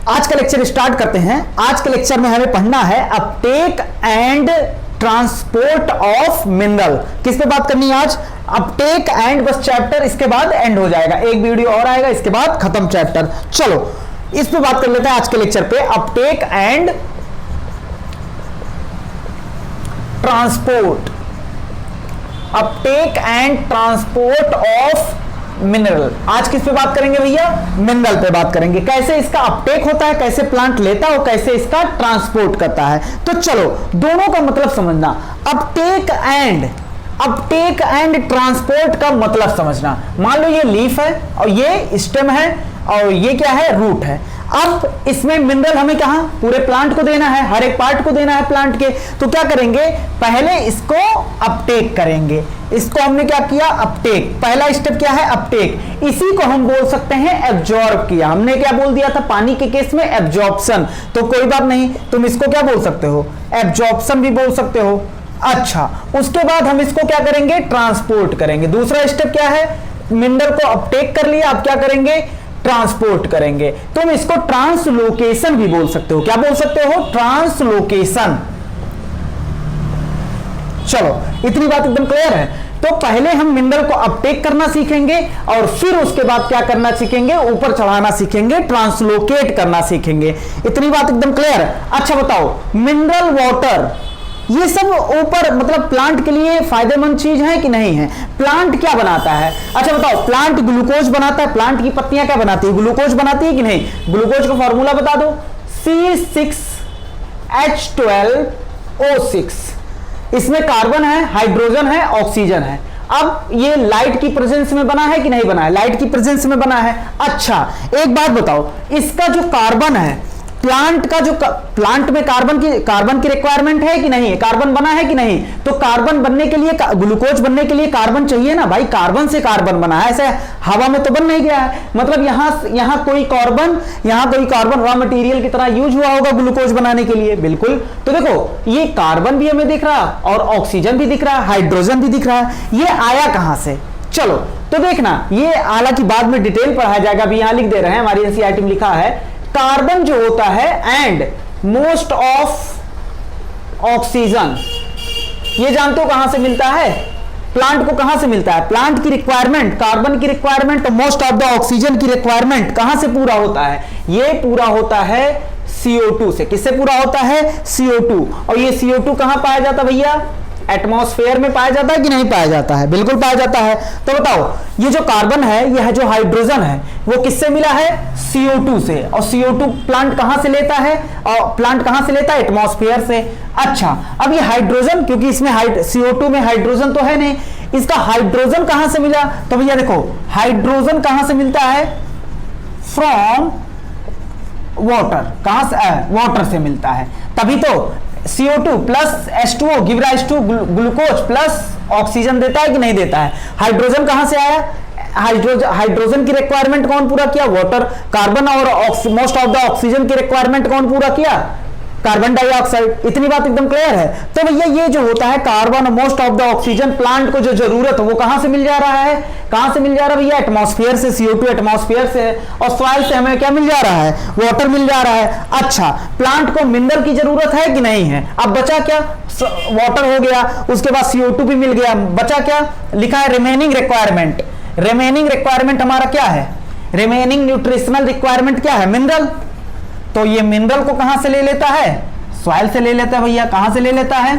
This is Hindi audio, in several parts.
आज का लेक्चर स्टार्ट करते हैं। आज के लेक्चर में हमें पढ़ना है Uptake and transport of mineral. किस पे बात करनी है आज? अपटेक एंड, बस चैप्टर इसके बाद एंड हो जाएगा, एक वीडियो और आएगा, इसके बाद खत्म चैप्टर। चलो इस पे बात कर लेते हैं आज के लेक्चर पे, Uptake and transport. Uptake and transport of mineral. आज किस पे बात करेंगे भैया? मिनरल पे बात करेंगे। कैसे इसका अपटेक होता है, कैसे प्लांट लेता है और कैसे इसका ट्रांसपोर्ट करता है। तो चलो दोनों का मतलब समझना। अपटेक एंड ट्रांसपोर्ट का मतलब समझना। मान लो ये लीफ है और ये स्टेम है और ये क्या है? रूट है। अब इसमें मिनरल हमें कहां? पूरे प्लांट को देना है, हर एक पार्ट को देना है प्लांट के। तो क्या करेंगे? पहले इसको अपटेक करेंगे। इसको हमने क्या किया? अपटेक। पहला स्टेप क्या है? अपटेक। इसी को हम बोल सकते हैं एब्जॉर्ब किया। हमने क्या बोल दिया था पानी के केस में? एब्जॉर्प्शन। तो कोई बात नहीं, तुम इसको क्या बोल सकते हो? एब्जॉर्प्शन भी बोल सकते हो। अच्छा, उसके बाद हम इसको क्या करेंगे? ट्रांसपोर्ट करेंगे। दूसरा स्टेप क्या है? मिनरल को अपटेक कर लिया, अब क्या करेंगे? ट्रांसपोर्ट करेंगे। तुम इसको ट्रांसलोकेशन भी बोल सकते हो। क्या बोल सकते हो? ट्रांसलोकेशन। चलो इतनी बात एकदम क्लियर है। तो पहले हम मिनरल को अपटेक करना सीखेंगे और फिर उसके बाद क्या करना सीखेंगे? ऊपर चढ़ाना सीखेंगे, ट्रांसलोकेट करना सीखेंगे। इतनी बात एकदम क्लियर है। अच्छा बताओ, मिनरल वाटर ये सब ऊपर मतलब प्लांट के लिए फायदेमंद चीज है कि नहीं है? प्लांट क्या बनाता है? अच्छा बताओ, प्लांट ग्लूकोज बनाता है। प्लांट की पत्तियां क्या बनाती है? ग्लूकोज बनाती है कि नहीं? ग्लूकोज का फॉर्मूला बता दो। C6H12O6। इसमें कार्बन है, हाइड्रोजन है, ऑक्सीजन है। अब ये लाइट की प्रेजेंस में बना है कि नहीं बना है? लाइट की प्रेजेंस में बना है। अच्छा एक बात बताओ, इसका जो कार्बन है, प्लांट में कार्बन की रिक्वायरमेंट है कि नहीं है? कार्बन बना है कि नहीं? तो कार्बन बनने के लिए, ग्लूकोज बनने के लिए कार्बन चाहिए ना भाई। कार्बन से कार्बन बना है, ऐसे हवा में तो बन नहीं गया है। मतलब यहां कोई कार्बन रॉ मटेरियल की तरह यूज हुआ होगा ग्लूकोज बनाने के लिए। बिल्कुल। तो देखो ये कार्बन भी हमें दिख रहा और ऑक्सीजन भी दिख रहा है, हाइड्रोजन भी दिख रहा है। ये आया कहां से? चलो तो देखना, ये हालांकि बाद में डिटेल पढ़ाया जाएगा। अभी यहां लिख दे रहे हैं, हमारी एनसीईआरटी में लिखा है कार्बन जो होता है एंड मोस्ट ऑफ ऑक्सीजन, ये जानते हो कहां से मिलता है? प्लांट को कहां से मिलता है? प्लांट की रिक्वायरमेंट, कार्बन की requirement, most of the oxygen की रिक्वायरमेंट कहां से पूरा होता है? ये पूरा होता है CO2 से। किससे पूरा होता है? CO2। और ये CO2 कहां पाया जाता भैया? एटमॉस्फेयर में पाया जाता है कि नहीं पाया जाता है? बिल्कुल पाया जाता है। तो बताओ, ये जो कार्बन है, यह जो हाइड्रोजन है, वो किससे मिला है? CO2 से। और CO2 प्लांट कहां से लेता है? और प्लांट कहां से लेता है? एटमॉस्फेयर से। अच्छा, अब ये हाइड्रोजन, क्योंकि इसमें CO2 में हाइड्रोजन तो है नहीं, इसका हाइड्रोजन कहां से मिला? तो भैया देखो, हाइड्रोजन कहां से मिलता है? From water. कहां से? वाटर से मिलता है। तभी तो CO2 plus H2O give rise to glucose plus oxygen देता है कि नहीं देता है? हाइड्रोजन कहां से आया? हाइड्रोजन की रिक्वायरमेंट कौन पूरा किया? वाटर। कार्बन और मोस्ट ऑफ द ऑक्सीजन की रिक्वायरमेंट कौन पूरा किया? Carbon dioxide. इतनी बात एकदम क्लियर है। तो भैया ये जो होता है कार्बन और most of the oxygen, plant को जो जरूरत है वो कहां से मिल जा रहा है? कहां से मिल जा रहा है भैया? एटमॉस्फेयर से। CO2 एटमॉस्फेयर से। और सॉइल से हमें क्या मिल जा रहा है? वाटर मिल जा रहा है। अच्छा, प्लांट को मिनरल की जरूरत है कि नहीं है? अब बचा क्या? वाटर हो गया, उसके बाद CO2 भी मिल गया, बचा क्या? लिखा है रिमेनिंग रिक्वायरमेंट। रिमेनिंग रिक्वायरमेंट हमारा क्या है? रिमेनिंग न्यूट्रिशनल रिक्वायरमेंट क्या है? मिनरल। तो ये मिनरल को कहां से ले लेता है? सॉइल से ले लेता है भैया। कहां से ले लेता है?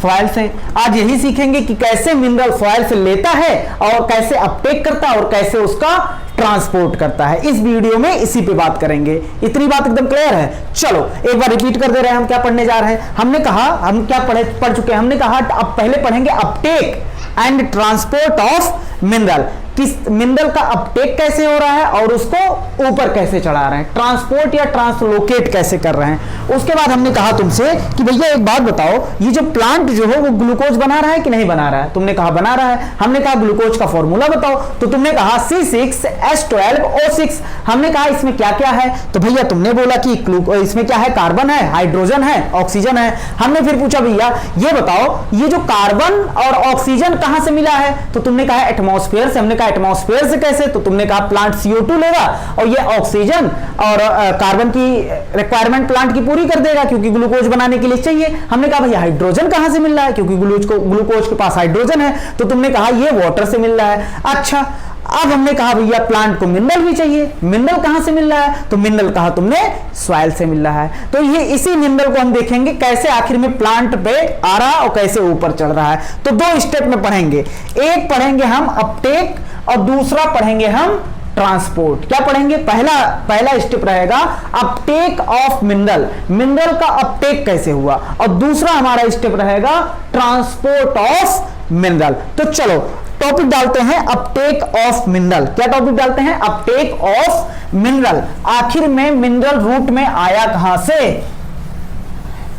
सॉइल से। आज यही सीखेंगे कि कैसे मिनरल सॉइल से लेता है और कैसे अपटेक करता है और कैसे उसका ट्रांसपोर्ट करता है। इस वीडियो में इसी पे बात करेंगे। इतनी बात एकदम क्लियर है। चलो एक बार रिपीट कर दे रहे हैं, हम क्या पढ़ने जा रहे हैं। हमने कहा, हम क्या पढ़ चुके हैं? हमने कहा अब पहले पढ़ेंगे Uptake and transport of mineral. किस मिनरल का अपटेक कैसे हो रहा है और उसको ऊपर कैसे चढ़ा रहे हैं, ट्रांसपोर्ट या ट्रांसलोकेट कैसे कर रहे हैं। उसके बाद हमने कहा तुमसे कि भैया एक बात बताओ, ये जो प्लांट जो है वो ग्लूकोज बना रहा है कि नहीं बना रहा है? तुमने कहा बना रहा है। हमने कहा ग्लूकोज का फॉर्मूला बताओ, तो तुमने कहा C6H12O6। हमने कहा इसमें क्या क्या है? तो भैया तुमने बोला कि इसमें क्या है? कार्बन है, हाइड्रोजन है, ऑक्सीजन है। हमने फिर पूछा भैया ये बताओ, ये जो कार्बन और ऑक्सीजन कहां से मिला है? तो तुमने कहा एटमॉस्फेयर से। हमने कहा एटमॉस्फेयर से कैसे, तो तुमने कहा प्लांट CO2 लेगा और ये ऑक्सीजन और कार्बन की रिक्वायरमेंट प्लांट की पूरी कर देगा, क्योंकि ग्लूकोज बनाने के लिए चाहिए। हमने कहा भैया हाइड्रोजन कहां से मिल रहा है, क्योंकि ग्लूकोज के पास हाइड्रोजन है, तो तुमने कहा ये वाटर से मिल रहा है। अच्छा, अब हमने कहा भैया प्लांट को मिनरल भी चाहिए, मिनरल कहां से मिल रहा है, तो मिनरल कहा तुमने सॉइल से मिल रहा है। तो ये इसी मिनरल को हम देखेंगे कैसे आखिर में प्लांट पे आ रहा है और कैसे ऊपर चढ़ रहा है। तो दो स्टेप में पढ़ेंगे, एक पढ़ेंगे हम अपटेक और दूसरा पढ़ेंगे हम ट्रांसपोर्ट। क्या पढ़ेंगे, पहला स्टेप रहेगा अपटेक ऑफ मिनरल, मिनरल का अपटेक कैसे हुआ, और दूसरा हमारा स्टेप रहेगा ट्रांसपोर्ट ऑफ मिनरल। तो चलो टॉपिक डालते हैं अपटेक ऑफ मिनरल। क्या टॉपिक डालते हैं, अपटेक ऑफ मिनरल। आखिर में मिनरल रूट में आया कहां से,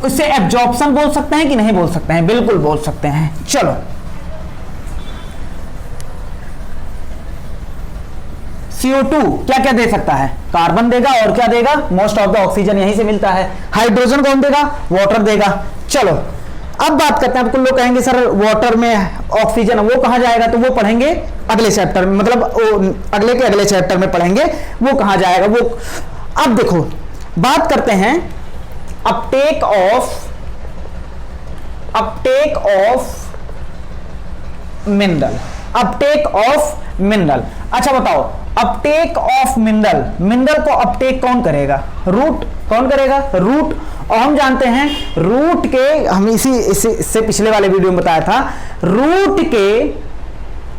उसे एब्जॉर्प्शन बोल सकते हैं कि नहीं बोल सकते हैं, बिल्कुल बोल सकते हैं। चलो CO2 क्या क्या दे सकता है, कार्बन देगा और क्या देगा, मोस्ट ऑफ द ऑक्सीजन यहीं से मिलता है। हाइड्रोजन कौन देगा, वाटर देगा। चलो अब बात करते हैं, आपको लोग कहेंगे सर वाटर में ऑक्सीजन वो कहां जाएगा, तो वो पढ़ेंगे अगले चैप्टर में, मतलब अगले के अगले चैप्टर में पढ़ेंगे वो कहां जाएगा वो। अब देखो बात करते हैं Uptake of mineral, Uptake of mineral. अच्छा बताओ, अपटेक ऑफ मिनरल, मिनरल को अपटेक कौन करेगा, रूट कौन करेगा, रूट। और हम जानते हैं रूट के, हम इससे पिछले वाले वीडियो में बताया था, रूट के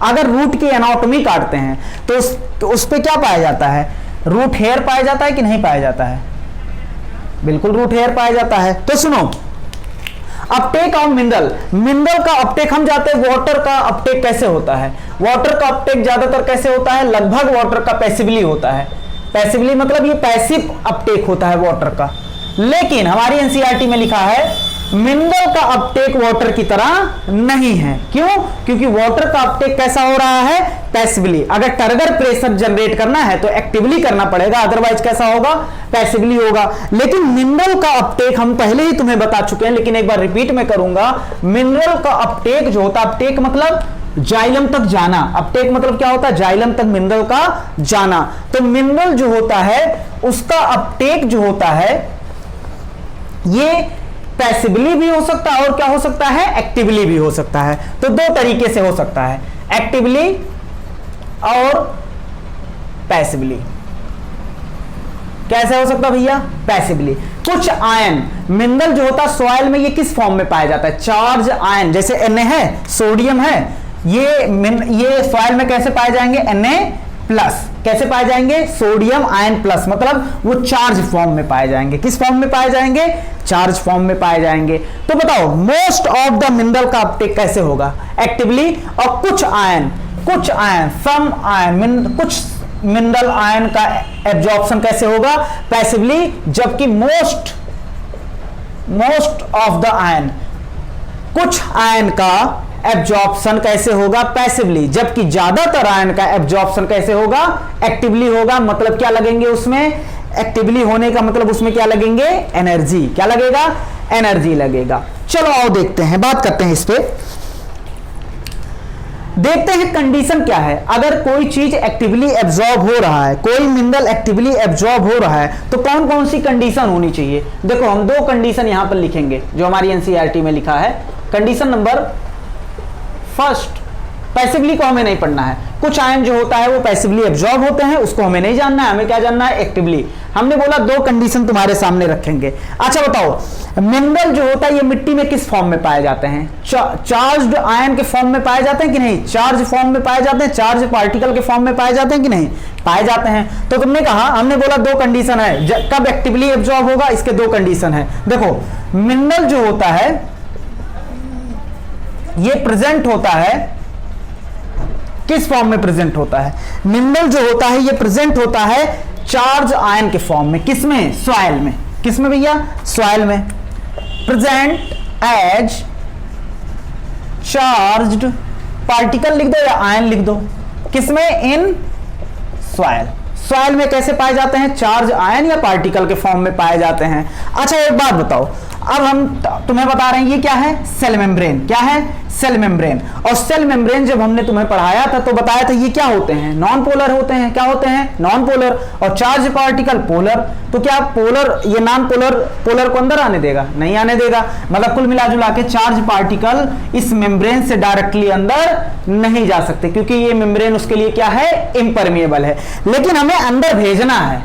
अगर रूट की एनाटॉमी काटते हैं तो उस पे क्या पाया जाता है, रूट हेयर पाया जाता है कि नहीं पाया जाता है, बिल्कुल रूट हेयर पाया जाता है। तो सुनो अपटेक ऑफ मिनरल, मिनरल का अपटेक हम जाते हैं, वाटर का अपटेक कैसे होता है, वाटर का अपटेक ज्यादातर कैसे होता है, लगभग वाटर का पैसिवली होता है। पैसिवली मतलब ये पैसिव अपटेक होता है वाटर का, लेकिन हमारी एनसीईआरटी में लिखा है मिनरल का अपटेक वाटर की तरह नहीं है। क्यों, क्योंकि वाटर का अपटेक कैसा हो रहा है, पैसिवली। अगर टर्गर प्रेशर जनरेट करना है तो एक्टिवली करना पड़ेगा, अदरवाइज कैसा होगा, पैसिवली होगा। लेकिन मिनरल का अपटेक हम पहले ही तुम्हें बता चुके हैं, लेकिन एक बार रिपीट में करूंगा। मिनरल का अपटेक जो होता है, अपटेक मतलब जाइलम तक जाना, अपटेक मतलब क्या होता है, जाइलम तक मिनरल का जाना। तो मिनरल जो होता है उसका अपटेक जो होता है ये पैसिवली भी हो सकता है और क्या हो सकता है, एक्टिवली भी हो सकता है। तो दो तरीके से हो सकता है, एक्टिवली और पैसिवली। कैसे हो सकता है भैया, पैसिवली। कुछ आयन मिनरल जो होता है सॉइल में ये किस फॉर्म में पाया जाता है, चार्ज आयन, जैसे Na है, सोडियम है, ये सॉइल में कैसे पाए जाएंगे, Na+। कैसे पाए जाएंगे, सोडियम आयन प्लस, मतलब वो चार्ज फॉर्म में पाए जाएंगे। किस फॉर्म में पाए जाएंगे, चार्ज फॉर्म में पाए जाएंगे। तो बताओ मोस्ट ऑफ द मिनरल का अपटेक कैसे होगा, एक्टिवली। और कुछ आयन सम आयन, कुछ मिनरल आयन का एब्जॉर्प्शन कैसे होगा, पैसिवली। जबकि मोस्ट ऑफ द आयन, कुछ आयन का एब्जॉर्प्शन कैसे होगा, पैसिवली। जबकि ज्यादातर आयन का एब्जॉर्प्शन कैसे होगा, एक्टिवली होगा। मतलब क्या लगेंगे उसमें, एक्टिवली होने का मतलब उसमें क्या लगेंगे, एनर्जी। क्या लगेगा, एनर्जी लगेगा। चलो आओ देखते हैं, बात करते हैं इस पे, देखते हैं कंडीशन क्या है। अगर कोई चीज एक्टिवली एब्जॉर्ब हो रहा है, कोई मिनरल एक्टिवली एब्जॉर्ब हो रहा है, तो कौन कौन सी कंडीशन होनी चाहिए। देखो हम दो कंडीशन यहां पर लिखेंगे जो हमारी एनसीईआरटी में लिखा है। कंडीशन नंबर फर्स्ट, पैसिवली को हमें नहीं पढ़ना है। कुछ आयन जो होता है वो पैसिवली एब्जॉर्ब होते हैं, उसको हमें नहीं जानना है, हमें क्या जानना है, एक्टिवली। हमने बोला दो कंडीशन तुम्हारे सामने रखेंगे। अच्छा बताओ, मिनरल जो होता है ये मिट्टी में किस फॉर्म में पाए जाते हैं, चार्ज्ड आयन के फॉर्म में पाए जाते हैं कि नहीं, चार्ज फॉर्म में पाए जाते हैं, चार्ज पार्टिकल के फॉर्म में पाए जाते हैं कि नहीं, पाए जाते हैं। तो तुमने कहा, हमने बोला दो कंडीशन है, कब एक्टिवली एब्जॉर्ब होगा, इसके दो कंडीशन है। देखो मिनरल जो होता है ये प्रेजेंट होता है, किस फॉर्म में प्रेजेंट होता है, मिनरल जो होता है ये प्रेजेंट होता है चार्ज आयन के फॉर्म में। किसमें, सॉइल में। किसमें भैया, सॉइल में। प्रेजेंट एज चार्ज्ड पार्टिकल लिख दो या आयन लिख दो। किसमें, इन सॉइल। सॉइल में कैसे पाए जाते हैं, चार्ज आयन या पार्टिकल के फॉर्म में पाए जाते हैं। अच्छा एक बात बताओ, अब हम तुम्हें बता रहे हैं ये क्या है, सेल मेम्ब्रेन। क्या है, सेल मेम्ब्रेन। और सेल मेम्ब्रेन जब हमने तुम्हें पढ़ाया था तो बताया था ये क्या होते हैं, नॉन पोलर होते हैं। क्या होते हैं, नॉन पोलर। और चार्ज पार्टिकल पोलर। तो क्या पोलर, ये नॉन पोलर पोलर को अंदर आने देगा, नहीं आने देगा। मतलब कुल मिला जुला के चार्ज पार्टिकल इस मेम्ब्रेन से डायरेक्टली अंदर नहीं जा सकते, क्योंकि ये मेम्ब्रेन उसके लिए क्या है, इम्परमिएबल है। लेकिन हमें अंदर भेजना है,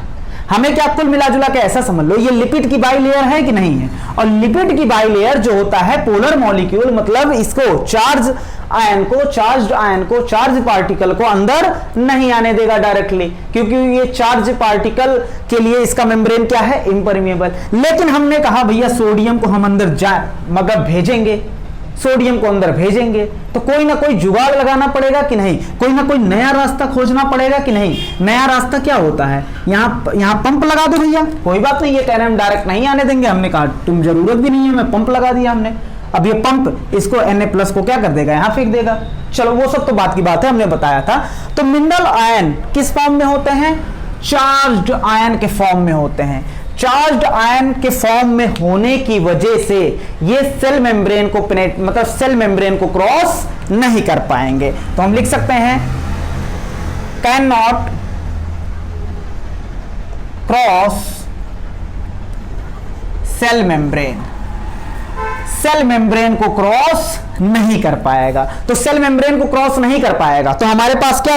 हमें क्या, कुल मिला जुला के ऐसा समझ लो ये लिपिड की बाइलेयर है कि नहीं है। और लिपिड की बाइलेयर जो होता है पोलर मॉलिक्यूल, मतलब इसको चार्ज आयन को चार्ज पार्टिकल को अंदर नहीं आने देगा डायरेक्टली, क्योंकि ये चार्ज पार्टिकल के लिए इसका मेम्ब्रेन क्या है, इम्परमिएबल। लेकिन हमने कहा भैया सोडियम को हम अंदर मतलब भेजेंगे, सोडियम को अंदर भेजेंगे तो कोई ना कोई जुगाड़ लगाना पड़ेगा कि नहीं, कोई ना कोई नया रास्ता खोजना पड़ेगा कि नहीं। नया रास्ता क्या होता है, यहाँ पंप लगा दो भैया, कोई बात नहीं, ये कह रहे हैं हम डायरेक्ट नहीं आने देंगे। हमने कहा तुम जरूरत भी नहीं है, मैं पंप लगा दिया हमने। अब ये पंप इसको Na+ को क्या कर देगा, यहाँ फेंक देगा। चलो वो सब तो बात की बात है, हमने बताया था। तो मिनरल आयन किस फॉर्म में होते हैं, चार्ज्ड आयन के फॉर्म में होते हैं। चार्ज्ड आयन के फॉर्म में होने की वजह से ये सेल मेम्ब्रेन को मतलब सेल मेम्ब्रेन को क्रॉस नहीं कर पाएंगे। तो हम लिख सकते हैं can not cross cell membrane. Cell membrane को क्रॉस नहीं कर पाएगा। तो सेल मेम्ब्रेन को क्रॉस नहीं कर पाएगा तो हमारे पास क्या,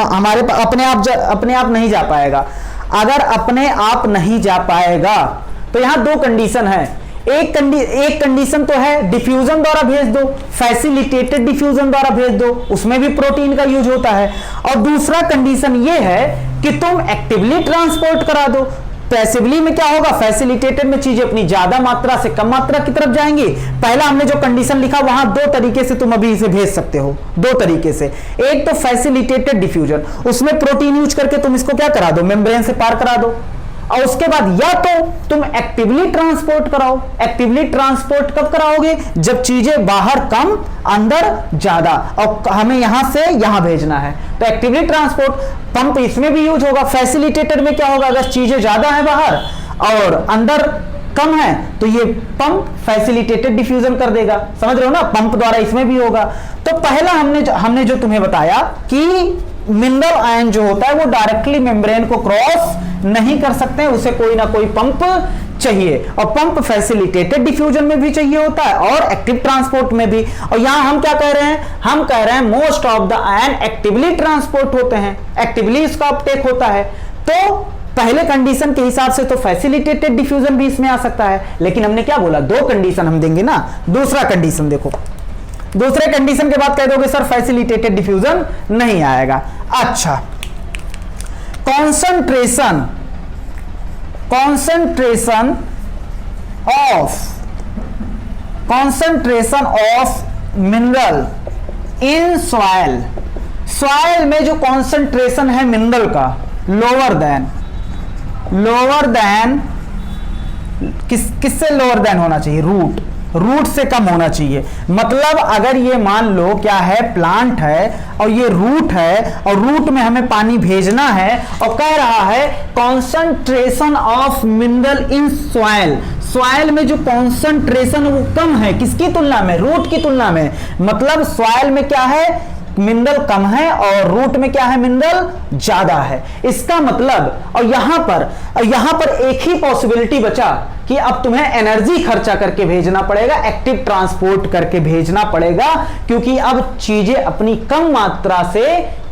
हमारे अपने आप नहीं जा पाएगा। अगर अपने आप नहीं जा पाएगा तो यहां दो कंडीशन है। एक कंडीशन तो है डिफ्यूजन द्वारा भेज दो, फैसिलिटेटेड डिफ्यूजन द्वारा भेज दो, उसमें भी प्रोटीन का यूज होता है। और दूसरा कंडीशन ये है कि तुम एक्टिवली ट्रांसपोर्ट करा दो। पैसिवली में क्या होगा, फैसिलिटेटेड में चीजें अपनी ज्यादा मात्रा से कम मात्रा की तरफ जाएंगी। पहला हमने जो कंडीशन लिखा वहां दो तरीके से तुम अभी इसे भेज सकते हो, दो तरीके से। एक तो फैसिलिटेटेड डिफ्यूजन, उसमें प्रोटीन यूज करके तुम इसको क्या करा दो, मेम्ब्रेन से पार करा दो। और उसके बाद या तो तुम एक्टिवली ट्रांसपोर्ट कराओ। एक्टिवली ट्रांसपोर्ट कब कराओगे, जब चीजें बाहर कम अंदर ज्यादा और हमें यहां से यहां भेजना है। तो एक्टिवली ट्रांसपोर्ट पंप इसमें भी यूज होगा। फैसिलिटेटेड में क्या होगा, अगर चीजें ज्यादा है बाहर और अंदर कम है तो ये पंप फैसिलिटेटेड डिफ्यूजन कर देगा। समझ रहे हो ना, पंप द्वारा इसमें भी होगा। तो पहला हमने जो तुम्हें बताया कि मिनरल आयन जो होता है वो डायरेक्टली मेम्ब्रेन को क्रॉस नहीं कर सकते, उसे कोई ना कोई पंप चाहिए। और पंप फैसिलिटेटेड डिफ्यूजन में भी चाहिए होता है और एक्टिव ट्रांसपोर्ट में भी। और यहां हम क्या कह रहे हैं, हम कह रहे हैं most of the ion actively transport होते हैं, एक्टिवली इसका अपटेक होता है। तो पहले कंडीशन के हिसाब से तो फैसिलिटेटेड डिफ्यूजन भी इसमें आ सकता है। लेकिन हमने क्या बोला, दो कंडीशन हम देंगे ना। दूसरा कंडीशन देखो, दूसरे कंडीशन के बाद कह दोगे सर फैसिलिटेटेड डिफ्यूजन नहीं आएगा। अच्छा, concentration of mineral in soil. Soil में जो कॉन्सेंट्रेशन है मिनरल का लोअर देन किससे लोअर देन होना चाहिए, रूट से कम होना चाहिए। मतलब अगर ये मान लो क्या है, प्लांट है और ये रूट है और रूट में हमें पानी भेजना है और कह रहा है concentration of mineral in soil. Soil में जो कॉन्सेंट्रेशन वो कम है किसकी तुलना में, रूट की तुलना में। मतलब सॉइल में क्या है, मिनरल कम है और रूट में क्या है, मिनरल ज्यादा है। इसका मतलब और यहां पर एक ही पॉसिबिलिटी बचा कि अब तुम्हें एनर्जी खर्चा करके भेजना पड़ेगा, एक्टिव ट्रांसपोर्ट करके भेजना पड़ेगा, क्योंकि अब चीजें अपनी कम मात्रा से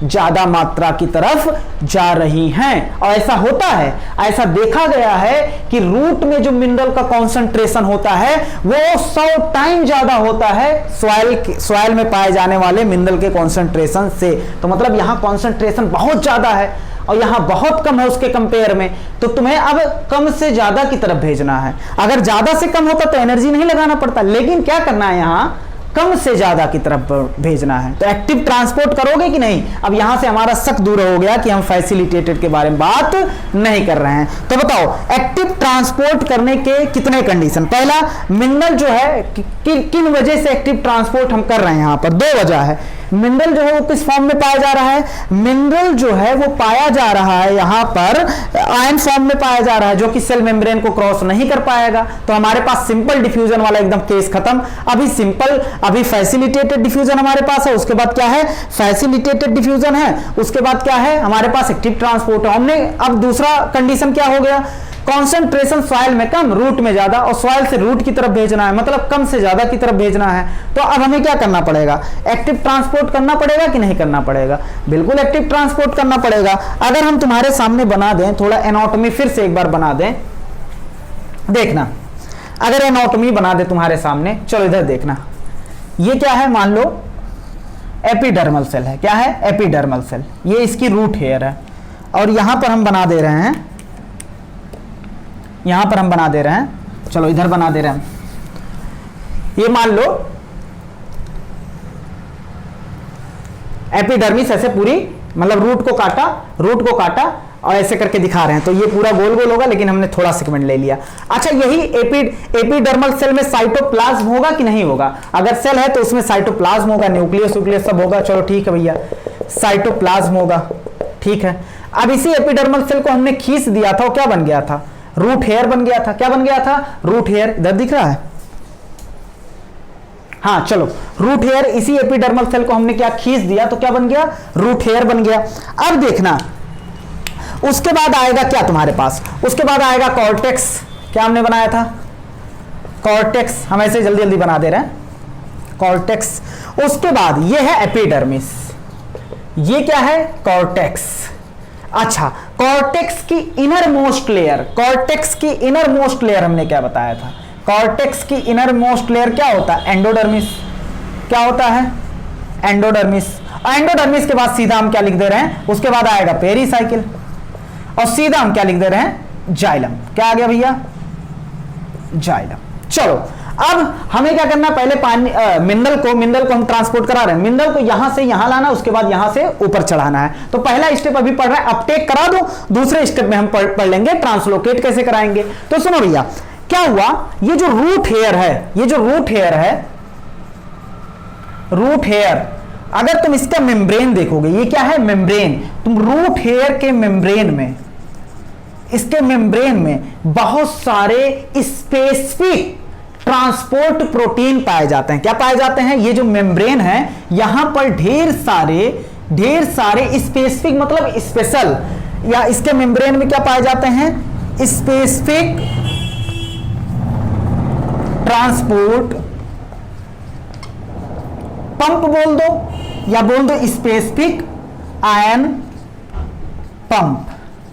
ज्यादा मात्रा की तरफ जा रही हैं। और ऐसा होता है, ऐसा देखा गया है कि रूट में जो मिनरल का कॉन्सेंट्रेशन होता है वो 100 टाइम ज्यादा होता है सॉइल में पाए जाने वाले मिनरल के कॉन्सेंट्रेशन से। तो मतलब यहां कॉन्सेंट्रेशन बहुत ज्यादा है और यहां बहुत कम है उसके कंपेयर में। तो तुम्हें अब कम से ज्यादा की तरफ भेजना है। अगर ज्यादा से कम होता तो एनर्जी नहीं लगाना पड़ता, लेकिन क्या करना है, यहां कम से ज्यादा की तरफ भेजना है। तो एक्टिव ट्रांसपोर्ट करोगे कि नहीं। अब यहां से हमारा शक दूर हो गया कि हम फैसिलिटेटेड के बारे में बात नहीं कर रहे हैं। तो बताओ एक्टिव ट्रांसपोर्ट करने के कितने कंडीशन। पहला, मिनरल जो है किन वजह से एक्टिव ट्रांसपोर्ट हम कर रहे हैं, यहां पर दो वजह है। मिनरल जो है वो किस फॉर्म में पाया जा रहा है? मिनरल जो है वो पाया जा रहा है यहां पर आयन फॉर्म में पाया जा रहा है, जो कि सेल मेम्ब्रेन को क्रॉस नहीं कर पाएगा। तो हमारे पास सिंपल डिफ्यूजन वाला एकदम केस खत्म। अभी फैसिलिटेटेड डिफ्यूजन हमारे पास है, उसके बाद क्या है? फैसिलिटेटेड डिफ्यूजन है, उसके बाद क्या है? हमारे पास एक्टिव ट्रांसपोर्ट है। हमने अब दूसरा कंडीशन क्या हो गया? कॉन्सेंट्रेशन सॉइल में कम, रूट में ज्यादा, और सॉइल से रूट की तरफ भेजना है, मतलब कम से ज्यादा की तरफ भेजना है। तो अब हमें क्या करना पड़ेगा? एक्टिव ट्रांसपोर्ट करना पड़ेगा कि नहीं करना पड़ेगा? बिल्कुल एक्टिव ट्रांसपोर्ट करना पड़ेगा। अगर हम तुम्हारे सामने बना दें, थोड़ा एनाटॉमी फिर से एक बार बना दें, देखना। अगर एनाटॉमी बना दे तुम्हारे सामने, चलो इधर देखना, ये क्या है? मान लो एपिडर्मल सेल है। क्या है? Epidermal cell. ये इसकी रूट हेयर है, और यहां पर हम बना दे रहे हैं, यहां पर हम बना दे रहे हैं, चलो इधर बना दे रहे हैं। ये मान लो एपिडर्मिस ऐसे पूरी, मतलब रूट को काटा और ऐसे करके दिखा रहे हैं। तो ये पूरा गोल गोल होगा, लेकिन हमने थोड़ा सेगमेंट ले लिया। अच्छा, यही एपिडर्मल सेल में साइटोप्लाज्म होगा कि नहीं होगा? अगर सेल है तो उसमें साइटोप्लाज्म होगा, न्यूक्लियस सब होगा। चलो ठीक है भैया, साइटोप्लाज्म होगा, ठीक है। अब इसी एपिडर्मल सेल को हमने खींच दिया था, वो क्या बन गया था? रूट हेयर बन गया था। क्या बन गया था? Root hair. इधर दिख रहा है? हाँ, चलो रूट हेयर, इसी एपिडर्मल सेल को हमने क्या खींच दिया, तो क्या बन गया? रूट हेयर बन गया। अब देखना, उसके बाद आएगा क्या तुम्हारे पास? उसके बाद आएगा कॉर्टेक्स। क्या हमने बनाया था? कॉर्टेक्स। हम ऐसे जल्दी जल्दी बना दे रहे हैं, कॉर्टेक्स। उसके बाद ये है एपिडर्मिस, ये क्या है? कॉर्टेक्स। अच्छा, कॉर्टेक्स की इनर मोस्ट लेयर, कॉर्टेक्स की इनर मोस्ट लेयर हमने क्या बताया था? कॉर्टेक्स की इनर मोस्ट लेयर क्या होता है? एंडोडर्मिस। क्या होता है? एंडोडर्मिस। एंडोडर्मिस के बाद सीधा हम क्या लिख दे रहे हैं? उसके बाद आएगा पेरीसाइकिल, और सीधा हम क्या लिख दे रहे हैं? जाइलम। क्या आ गया भैया? जाइलम। चलो, अब हमें क्या करना? पहले मिनरल को हम ट्रांसपोर्ट करा रहे हैं। मिनरल को यहां से यहां लाना, उसके बाद यहां से ऊपर चढ़ाना है। तो पहला स्टेप अभी पढ़ रहे हैं, अपटेक करा दो। दूसरे स्टेप में हम पढ़ लेंगे ट्रांसलोकेट कैसे कराएंगे। तो सुनो भैया, क्या हुआ? ये जो रूट हेयर है, रूट हेयर, अगर तुम इसका मेम्ब्रेन देखोगे, ये क्या है? मेम्ब्रेन। तुम रूट हेयर के मेम्ब्रेन में, इसके मेम्ब्रेन में बहुत सारे स्पेसिफिक ट्रांसपोर्ट प्रोटीन पाए जाते हैं। क्या पाए जाते हैं? ये जो मेम्ब्रेन है, यहां पर ढेर सारे स्पेसिफिक, मतलब स्पेशल, या इसके मेम्ब्रेन में क्या पाए जाते हैं? स्पेसिफिक ट्रांसपोर्ट पंप बोल दो, या बोल दो स्पेसिफिक आयन पंप।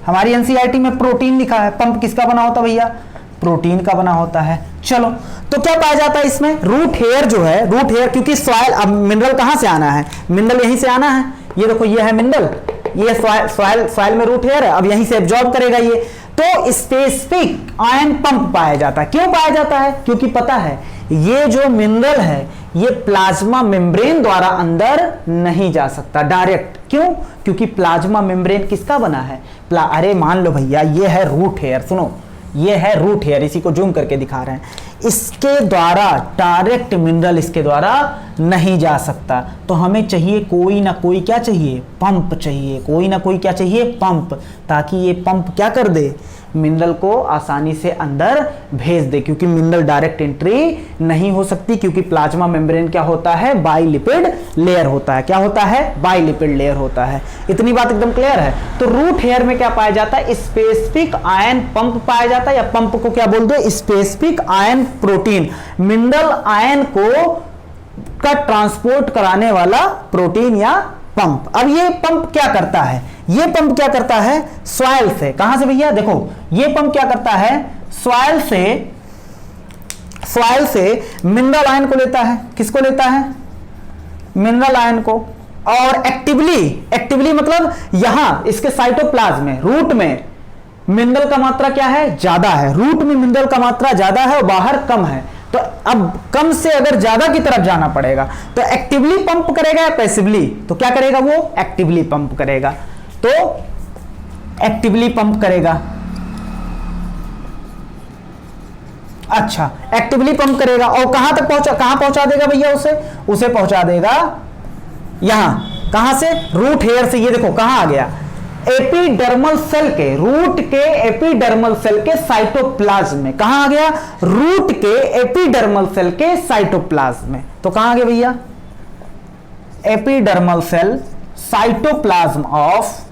हमारी एनसीईआरटी में प्रोटीन लिखा है, पंप किसका बना होता है भैया? प्रोटीन का बना होता है। चलो, तो क्या पाया जाता है इसमें? रूट हेयर जो है, रूट हेयर, क्योंकि सॉइल, अब मिनरल कहां से आना है? मिनरल यहीं से आना है। ये देखो, ये है मिनरल, ये सॉइल में रूट हेयर है, अब यहीं से एब्जॉर्ब करेगा ये। तो स्पेसिफिक आयन पंप पाया जाता है। क्यों पाया जाता है? क्योंकि पता है ये जो मिनरल है, ये प्लाज्मा मेम्ब्रेन द्वारा अंदर नहीं जा सकता डायरेक्ट। क्यों? क्योंकि प्लाज्मा मेम्ब्रेन किसका बना है? अरे मान लो भैया, ये है रूट हेयर, सुनो, ये है रूट हेयर, इसी को जूम करके दिखा रहे हैं। इसके द्वारा डायरेक्ट मिनरल इसके द्वारा नहीं जा सकता। तो हमें चाहिए कोई ना कोई, क्या चाहिए? पंप चाहिए। कोई ना कोई क्या चाहिए? पंप, ताकि ये पंप क्या कर दे? मिनरल को आसानी से अंदर भेज दे। क्योंकि मिनरल डायरेक्ट एंट्री नहीं हो सकती, क्योंकि प्लाज्मा मेम्ब्रेन क्या होता है? बाइलिपिड लेयर होता है। क्या होता है? बाइलिपिड लेयर होता है। इतनी बात एकदम क्लियर है। तो रूट हेयर में क्या पाया जाता है? स्पेसिफिक आयन पंप पाया जाता है, या पंप को क्या बोल दो? Specific ion protein. Mineral ion को का ट्रांसपोर्ट कराने वाला प्रोटीन या पंप। अब ये पंप क्या करता है? ये पंप क्या करता है? सॉइल से। कहां से भैया? देखो, ये पंप क्या करता है? सॉइल से मिनरल आयन को लेता है। किसको लेता है? मिनरल आयन को। और एक्टिवली मतलब यहां इसके साइटोप्लाज्म में, रूट में मिनरल का मात्रा क्या है? ज्यादा है। रूट में मिनरल का मात्रा ज्यादा है और बाहर कम है। तो अब कम से अगर ज्यादा की तरफ जाना पड़ेगा, तो एक्टिवली पंप करेगा या पैसिवली? तो क्या करेगा वो? एक्टिवली पंप करेगा। तो एक्टिवली पंप करेगा। अच्छा, एक्टिवली पंप करेगा, और कहां तक पहुंचा देगा भैया? उसे पहुंचा देगा यहां कहां से, रूट हेयर से, ये देखो कहां आ गया, एपिडर्मल सेल के, रूट के एपिडर्मल सेल के साइटोप्लाज्म में, कहां आ गया, रूट के एपिडर्मल सेल के साइटोप्लाज्म में। तो कहां आ गया भैया, epidermal cell cytoplasm of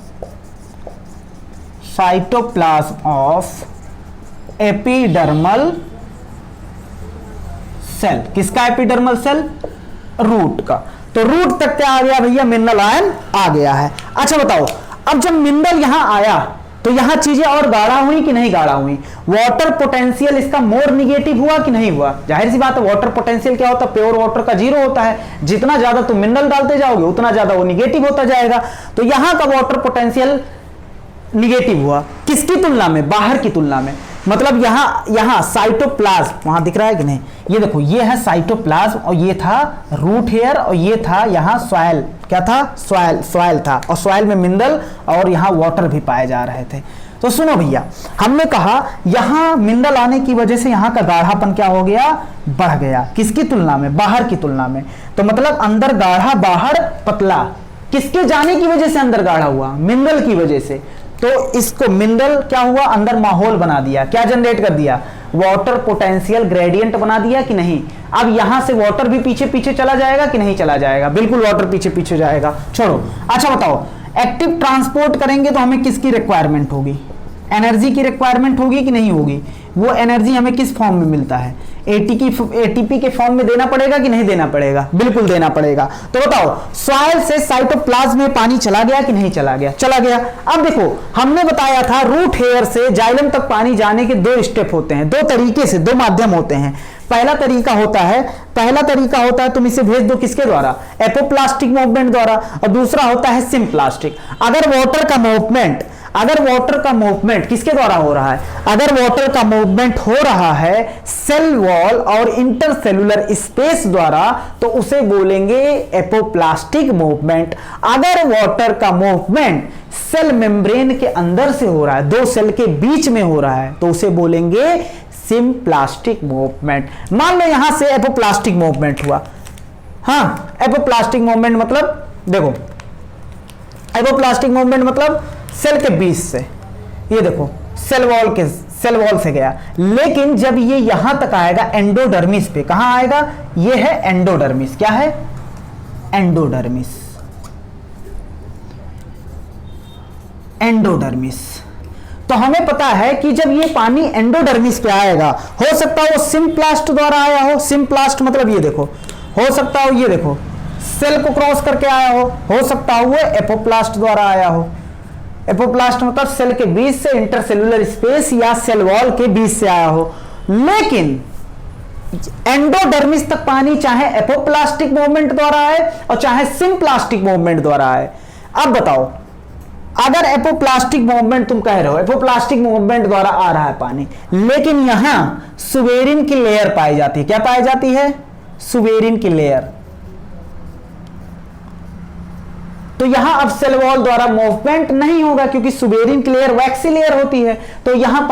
epidermal cell, किसका एपिडर्मल सेल, रूट का। तो रूट तक क्या आ गया भैया, मिनरल आयन आ गया है। अच्छा बताओ, अब जब मिनरल यहां आया तो यहां चीजें और गाढ़ा हुई कि नहीं गाढ़ा हुई, वाटर पोटेंशियल इसका मोर निगेटिव हुआ कि नहीं हुआ। जाहिर सी बात है, वाटर पोटेंशियल क्या होता है, प्योर वाटर का 0 होता है, जितना ज्यादा तुम मिनरल डालते जाओगे उतना ज्यादा वो निगेटिव होता जाएगा। तो यहां का वाटर पोटेंशियल निगेटिव हुआ, किसकी तुलना में, बाहर की तुलना में। मतलब यहां साइटोप्लाज्म, वहां दिख रहा है कि नहीं, ये देखो ये है साइटोप्लाज्म, और ये था रूट हेयर, और ये था यहां सॉइल, क्या था, सॉइल था, और सॉइल में मिनरल और यहां वाटर भी पाए जा रहे थे। तो सुनो भैया, हमने कहा यहां मिनरल आने की वजह से यहां का गाढ़ापन क्या हो गया, बढ़ गया, किसकी तुलना में, बाहर की तुलना में। तो मतलब अंदर गाढ़ा बाहर पतला, किसके जाने की वजह से अंदर गाढ़ा हुआ, मिनरल की वजह से। तो इसको मिनरल क्या हुआ, अंदर माहौल बना दिया, क्या जनरेट कर दिया, वाटर पोटेंशियल ग्रेडियंट बना दिया कि नहीं। अब यहां से वाटर भी पीछे पीछे चला जाएगा कि नहीं चला जाएगा, बिल्कुल वाटर पीछे पीछे जाएगा, छोड़ो। अच्छा बताओ, एक्टिव ट्रांसपोर्ट करेंगे तो हमें किसकी रिक्वायरमेंट होगी, एनर्जी की रिक्वायरमेंट होगी कि नहीं होगी। वो एनर्जी हमें किस फॉर्म में मिलता है, एटीपी के फॉर्म में देना पड़ेगा कि नहीं देना पड़ेगा, बिल्कुल देना पड़ेगा। तो बताओ, सॉइल से साइटोप्लाज्म में पानी चला गया कि नहीं चला गया, चला गया। अब देखो हमने बताया था रूट हेयर से जाइलम तक पानी जाने के 2 स्टेप होते हैं, 2 तरीके से, 2 माध्यम होते हैं। पहला तरीका होता है तुम इसे भेज दो किसके द्वारा, एपोप्लास्टिक मूवमेंट द्वारा, और दूसरा होता है सिम्प्लास्टिक। अगर वाटर का मूवमेंट किसके द्वारा हो रहा है, अगर वाटर का मूवमेंट हो रहा है सेल वॉल और इंटरसेलुलर स्पेस द्वारा, तो उसे बोलेंगे एपोप्लास्टिक मूवमेंट। अगर वाटर का मूवमेंट सेल मेम्ब्रेन के अंदर से हो रहा है, 2 सेल के बीच में हो रहा है, तो उसे बोलेंगे सिम्प्लास्टिक मूवमेंट। मान लो यहां से एपोप्लास्टिक मूवमेंट हुआ, हाँ, एपोप्लास्टिक मूवमेंट मतलब देखो, एपोप्लास्टिक मूवमेंट मतलब सेल के बीच से, ये देखो सेल वॉल से गया, लेकिन जब ये यहां तक आएगा एंडोडर्मिस पे, कहां आएगा, ये है एंडोडर्मिस, क्या है, एंडोडर्मिस। तो हमें पता है कि जब ये पानी एंडोडर्मिस पे आएगा, हो सकता है वो सिम्प्लास्ट द्वारा आया हो, सिम्प्लास्ट मतलब ये देखो, हो सकता हो ये देखो सेल को क्रॉस करके आया हो सकता हो वो एपोप्लास्ट द्वारा आया हो। एपोप्लास्ट मतलब सेल के बीच से, इंटरसेलुलर स्पेस या सेल वॉल के बीच से आया हो। लेकिन एंडोडर्मिस तक पानी चाहे एपोप्लास्टिक मूवमेंट द्वारा आए और चाहे सिम्प्लास्टिक मूवमेंट द्वारा आए। अब बताओ, अगर एपोप्लास्टिक मूवमेंट तुम कह रहे हो, एपोप्लास्टिक मूवमेंट द्वारा आ रहा है पानी, लेकिन यहां सुवेरिन की लेयर पाई जाती है, क्या पाई जाती है, सुवेरिन की लेयर। तो यहां अब सेल वॉल द्वारा मूवमेंट नहीं होगा, क्योंकि सुवेरिन की लेयर वैक्सी लेयर होती है, तो यहां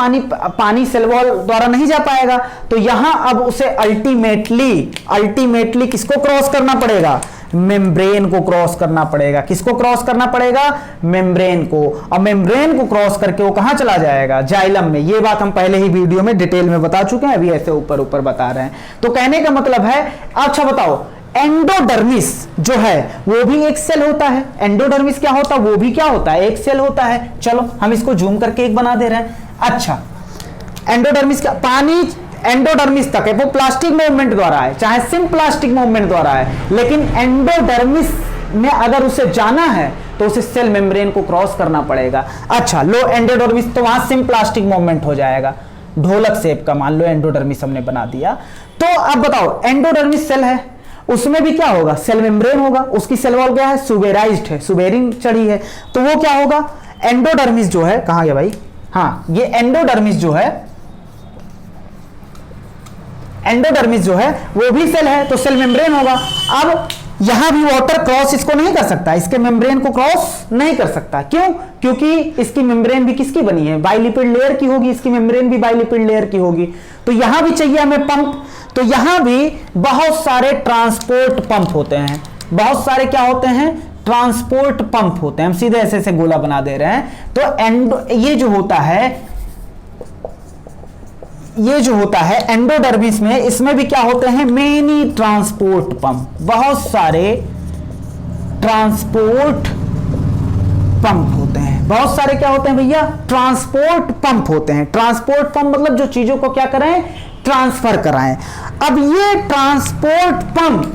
पानी सेल वॉल द्वारा नहीं जा पाएगा। तो यहां अब उसे अल्टीमेटली किसको क्रॉस करना पड़ेगा, मेम्ब्रेन को क्रॉस करना पड़ेगा। किसको क्रॉस करना पड़ेगा, मेम्ब्रेन को। और मेम्ब्रेन को क्रॉस करके वो कहां चला जाएगा, जाइलम में। ये बात हम पहले ही वीडियो में डिटेल में बता चुके हैं, अभी ऐसे ऊपर ऊपर बता रहे हैं। तो कहने का मतलब है, अच्छा बताओ, एंडोडर्मिस जो है वो भी एक सेल होता है। एंडोडर्मिस क्या होता है, वो भी क्या होता है, एक सेल होता है। चलो हम इसको जूम करके एक बना दे रहे हैं। अच्छा, एंडोडर्मिस का पानी एंडोडर्मिस तक एपोप्लास्टिक मूवमेंट द्वारा है, चाहे सिम्प्लास्टिक मूवमेंट द्वारा है, लेकिन एंडोडर्मिस में अगर उसे जाना है तो उसे सेल मेम्ब्रेन को क्रॉस करना पड़ेगा। अच्छा, लो एंडोडर्मिस, तो वहां सिम्प्लास्टिक मूवमेंट हो जाएगा, ढोलक शेप का मान लो एंडोडर्मिस हमने बना दिया। तो अब बताओ, एंडोडर्मिस सेल है, उसमें भी क्या होगा, सेल मेम्ब्रेन होगा, उसकी सेल वॉल क्या है, सुवेराइज्ड है, सुवेरिन चढ़ी है। तो वो क्या होगा, एंडोडर्मिस जो है, कहां गया भाई, हाँ, ये एंडोडर्मिस जो है वो भी सेल है, तो सेल मेम्ब्रेन होगा। अब यहां भी वाटर क्रॉस इसको नहीं कर सकता, इसके मेम्ब्रेन को क्रॉस नहीं कर सकता। क्यों, क्योंकि इसकी मेम्ब्रेन भी किसकी बनी है, बाइलिपिड लेयर की होगी, इसकी मेम्ब्रेन भी बाइलिपिड लेयर की होगी। तो यहां भी चाहिए हमें पंप, तो यहां भी बहुत सारे ट्रांसपोर्ट पंप होते हैं। बहुत सारे क्या होते हैं, ट्रांसपोर्ट पंप होते हैं। हम सीधे ऐसे ऐसे गोला बना दे रहे हैं। तो ये जो होता है एंडोडर्मिस में, इसमें भी क्या होते हैं, मेनी ट्रांसपोर्ट पंप, बहुत सारे ट्रांसपोर्ट पंप होते हैं। बहुत सारे क्या होते हैं भैया, ट्रांसपोर्ट पंप होते हैं। ट्रांसपोर्ट पंप मतलब जो चीजों को क्या कराएं, ट्रांसफर कराएं। अब ये ट्रांसपोर्ट पंप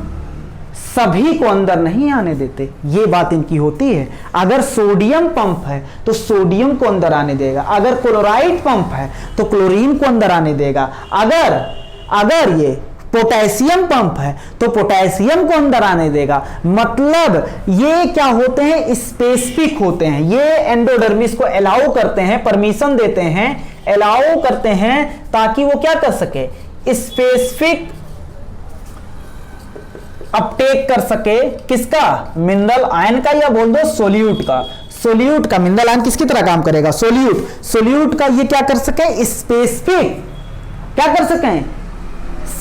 सभी को अंदर नहीं आने देते, ये बात इनकी होती है। अगर सोडियम पंप है तो सोडियम को अंदर आने देगा, अगर क्लोराइड पंप है तो क्लोरीन को अंदर आने देगा, अगर ये पोटेशियम पंप है तो पोटेशियम को अंदर आने देगा। मतलब ये क्या होते हैं, स्पेसिफिक होते हैं। ये एंडोडर्मिस को अलाउ करते हैं, परमिशन देते हैं, अलाउ करते हैं ताकि वो क्या कर सके, स्पेसिफिक अपटेक कर सके। किसका, मिनरल आयन का, या बोल दो सोल्यूट का। सोल्यूट का, मिनरल आयन किसकी तरह काम करेगा, सोल्यूट का ये क्या कर सके, स्पेसिफिक क्या कर सकें,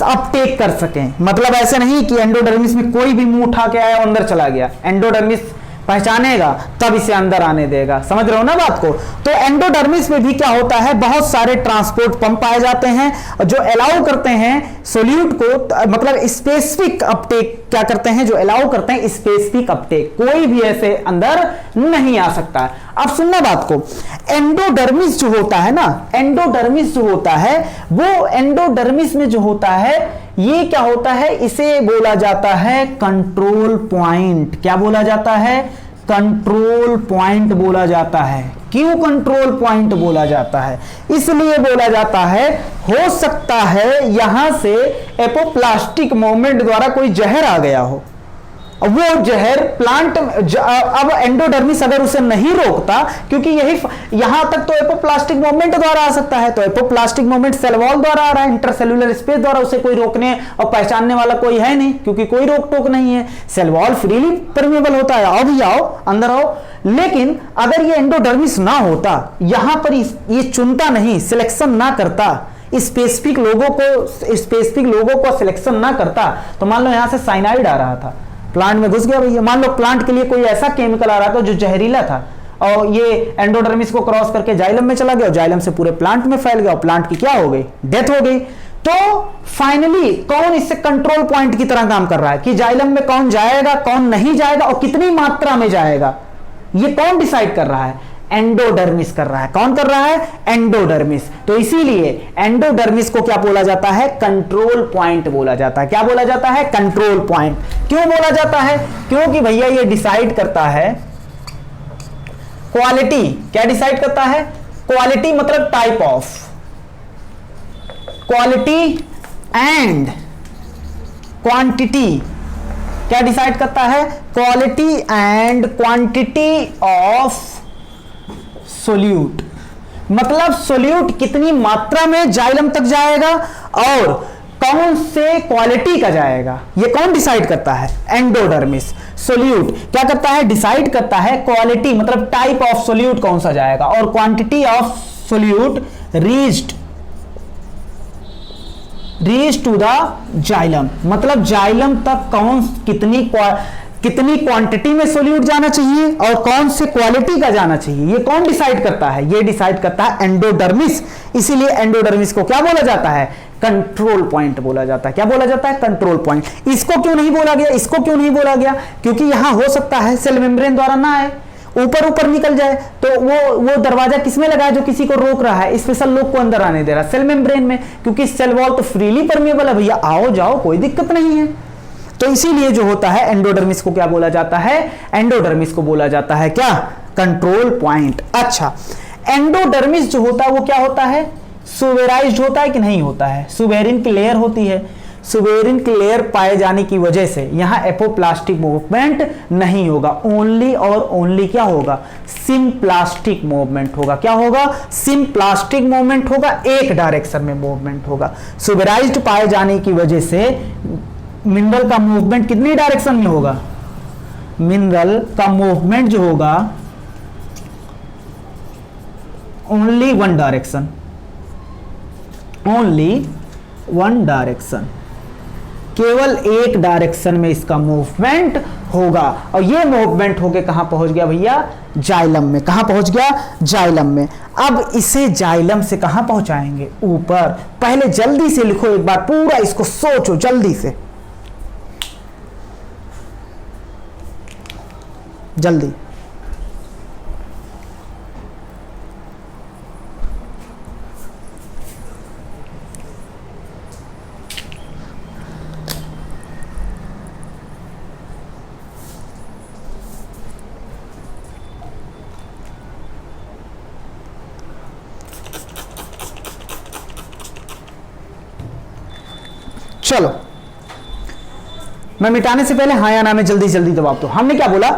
अपटेक कर सकें। मतलब ऐसे नहीं कि एंडोडर्मिस में कोई भी मुंह उठा के आया और अंदर चला गया, एंडोडर्मिस पहचानेगा तब इसे अंदर आने देगा। समझ रहे हो ना बात को। तो एंडोडर्मिस में भी क्या होता है, बहुत सारे ट्रांसपोर्ट पंप पाए जाते हैं जो अलाउ करते हैं सोल्यूट को, मतलब स्पेसिफिक अपटेक क्या करते हैं, जो अलाउ करते हैं स्पेसिफिक अपटेक। कोई भी ऐसे अंदर नहीं आ सकता। अब सुनना बात को, एंडोडर्मिस जो होता है ना, एंडोडर्मिस जो होता है वो एंडोडर्मिस में जो होता है ये क्या होता है, इसे बोला जाता है कंट्रोल पॉइंट। क्या बोला जाता है, कंट्रोल पॉइंट बोला जाता है। क्यों कंट्रोल पॉइंट बोला जाता है, इसलिए बोला जाता है, हो सकता है यहां से एपोप्लास्टिक मूवमेंट द्वारा कोई जहर आ गया हो, वो जहर प्लांट, अब एंडोडर्मिस अगर उसे नहीं रोकता, क्योंकि यहां तक तो एपोप्लास्टिक मूवमेंट द्वारा आ सकता है, तो एपोप्लास्टिक मूवमेंट सेल वॉल द्वारा आ रहा है, इंटरसेल्यूलर स्पेस द्वारा, उसे कोई रोकने और पहचानने वाला कोई है नहीं, क्योंकि कोई रोक टोक नहीं है। सेल वॉल फ्रीली परमेबल होता है, आओ भी आओ, अंदर आओ। लेकिन अगर ये एंडोडर्मिस ना होता, यहां पर ये चुनता नहीं, सिलेक्शन ना करता, स्पेसिफिक लोगों को सिलेक्शन ना करता, तो मान लो यहां से साइनाइड आ रहा था, प्लांट में घुस गया भैया। मान लो प्लांट के लिए कोई ऐसा केमिकल आ रहा था जो जहरीला था, और ये एंडोडर्मिस को क्रॉस करके जाइलम में चला गया, और जाइलम से पूरे प्लांट में फैल गया, और प्लांट की क्या हो गई, डेथ हो गई। तो फाइनली कौन इससे कंट्रोल पॉइंट की तरह काम कर रहा है कि जाइलम में कौन जाएगा, कौन नहीं जाएगा, और कितनी मात्रा में जाएगा, ये कौन डिसाइड कर रहा है, एंडोडर्मिस कर रहा है। कौन कर रहा है, एंडोडर्मिस। तो इसीलिए एंडोडर्मिस को क्या बोला जाता है, कंट्रोल पॉइंट बोला जाता है। क्या बोला जाता है, कंट्रोल पॉइंट। क्यों बोला जाता है, क्योंकि भैया ये डिसाइड करता है क्वालिटी। क्या डिसाइड करता है, क्वालिटी मतलब type of, quality and quantity. क्या डिसाइड करता है, quality and quantity of solute. मतलब सोल्यूट कितनी मात्रा में जाइलम तक जाएगा और कौन से क्वालिटी का जाएगा, ये कौन डिसाइड करता है, एंडोडर्मिस। सोल्यूट क्या करता है, डिसाइड करता है क्वालिटी मतलब टाइप ऑफ सोल्यूट कौन सा जाएगा, और quantity of solute reach to the xylem, मतलब जाइलम तक कौन कितनी क्वांटिटी में सोल्यूट जाना चाहिए और कौन से क्वालिटी का जाना चाहिए, ये कौन डिसाइड करता है, ये डिसाइड करता है एंडोडर्मिस। इसीलिए एंडोडर्मिस को क्या बोला जाता है, कंट्रोल पॉइंट बोला जाता है। क्या बोला जाता है, कंट्रोल पॉइंट। इसको क्यों नहीं बोला गया, इसको क्यों नहीं बोला गया, क्योंकि यहां हो सकता है सेल मेम्ब्रेन द्वारा ना आए, ऊपर निकल जाए, तो वो दरवाजा किसमें लगा है जो किसी को रोक रहा है, स्पेशल लोग को अंदर आने दे रहा है, सेल मेम्ब्रेन में, क्योंकि सेल वॉल तो फ्रीली परमेबल है भैया, आओ जाओ कोई दिक्कत नहीं है। तो इसीलिए जो होता है एंडोडर्मिस को क्या बोला जाता है, एंडोडर्मिस को बोला जाता है क्या, कंट्रोल पॉइंट। अच्छा, एंडोडर्मिस जो होता है वो क्या होता है, सुवेराइज्ड होता है कि नहीं होता है, सुवेरिन की लेयर होती है। सुवेरिन की लेयर पाए जाने की वजह से यहां एपोप्लास्टिक मूवमेंट नहीं होगा, ओनली और ओनली क्या होगा, सिम्प्लास्टिक मूवमेंट होगा। क्या होगा, सिम्प्लास्टिक मूवमेंट होगा, एक डायरेक्शन में मूवमेंट होगा। सुवेराइज्ड पाए जाने की वजह से मिनरल का मूवमेंट कितनी डायरेक्शन में होगा, मिनरल का मूवमेंट जो होगा only one direction, only one direction. केवल एक डायरेक्शन में इसका मूवमेंट होगा, और ये मूवमेंट होके कहां पहुंच गया भैया, जाइलम में। कहां पहुंच गया, जाइलम में। अब इसे जाइलम से कहां पहुंचाएंगे, ऊपर। पहले जल्दी से लिखो एक बार, पूरा इसको सोचो जल्दी से, जल्दी। चलो, मैं मिटाने से पहले हाँ या ना में जल्दी जल्दी जवाब दो। हमने क्या बोला,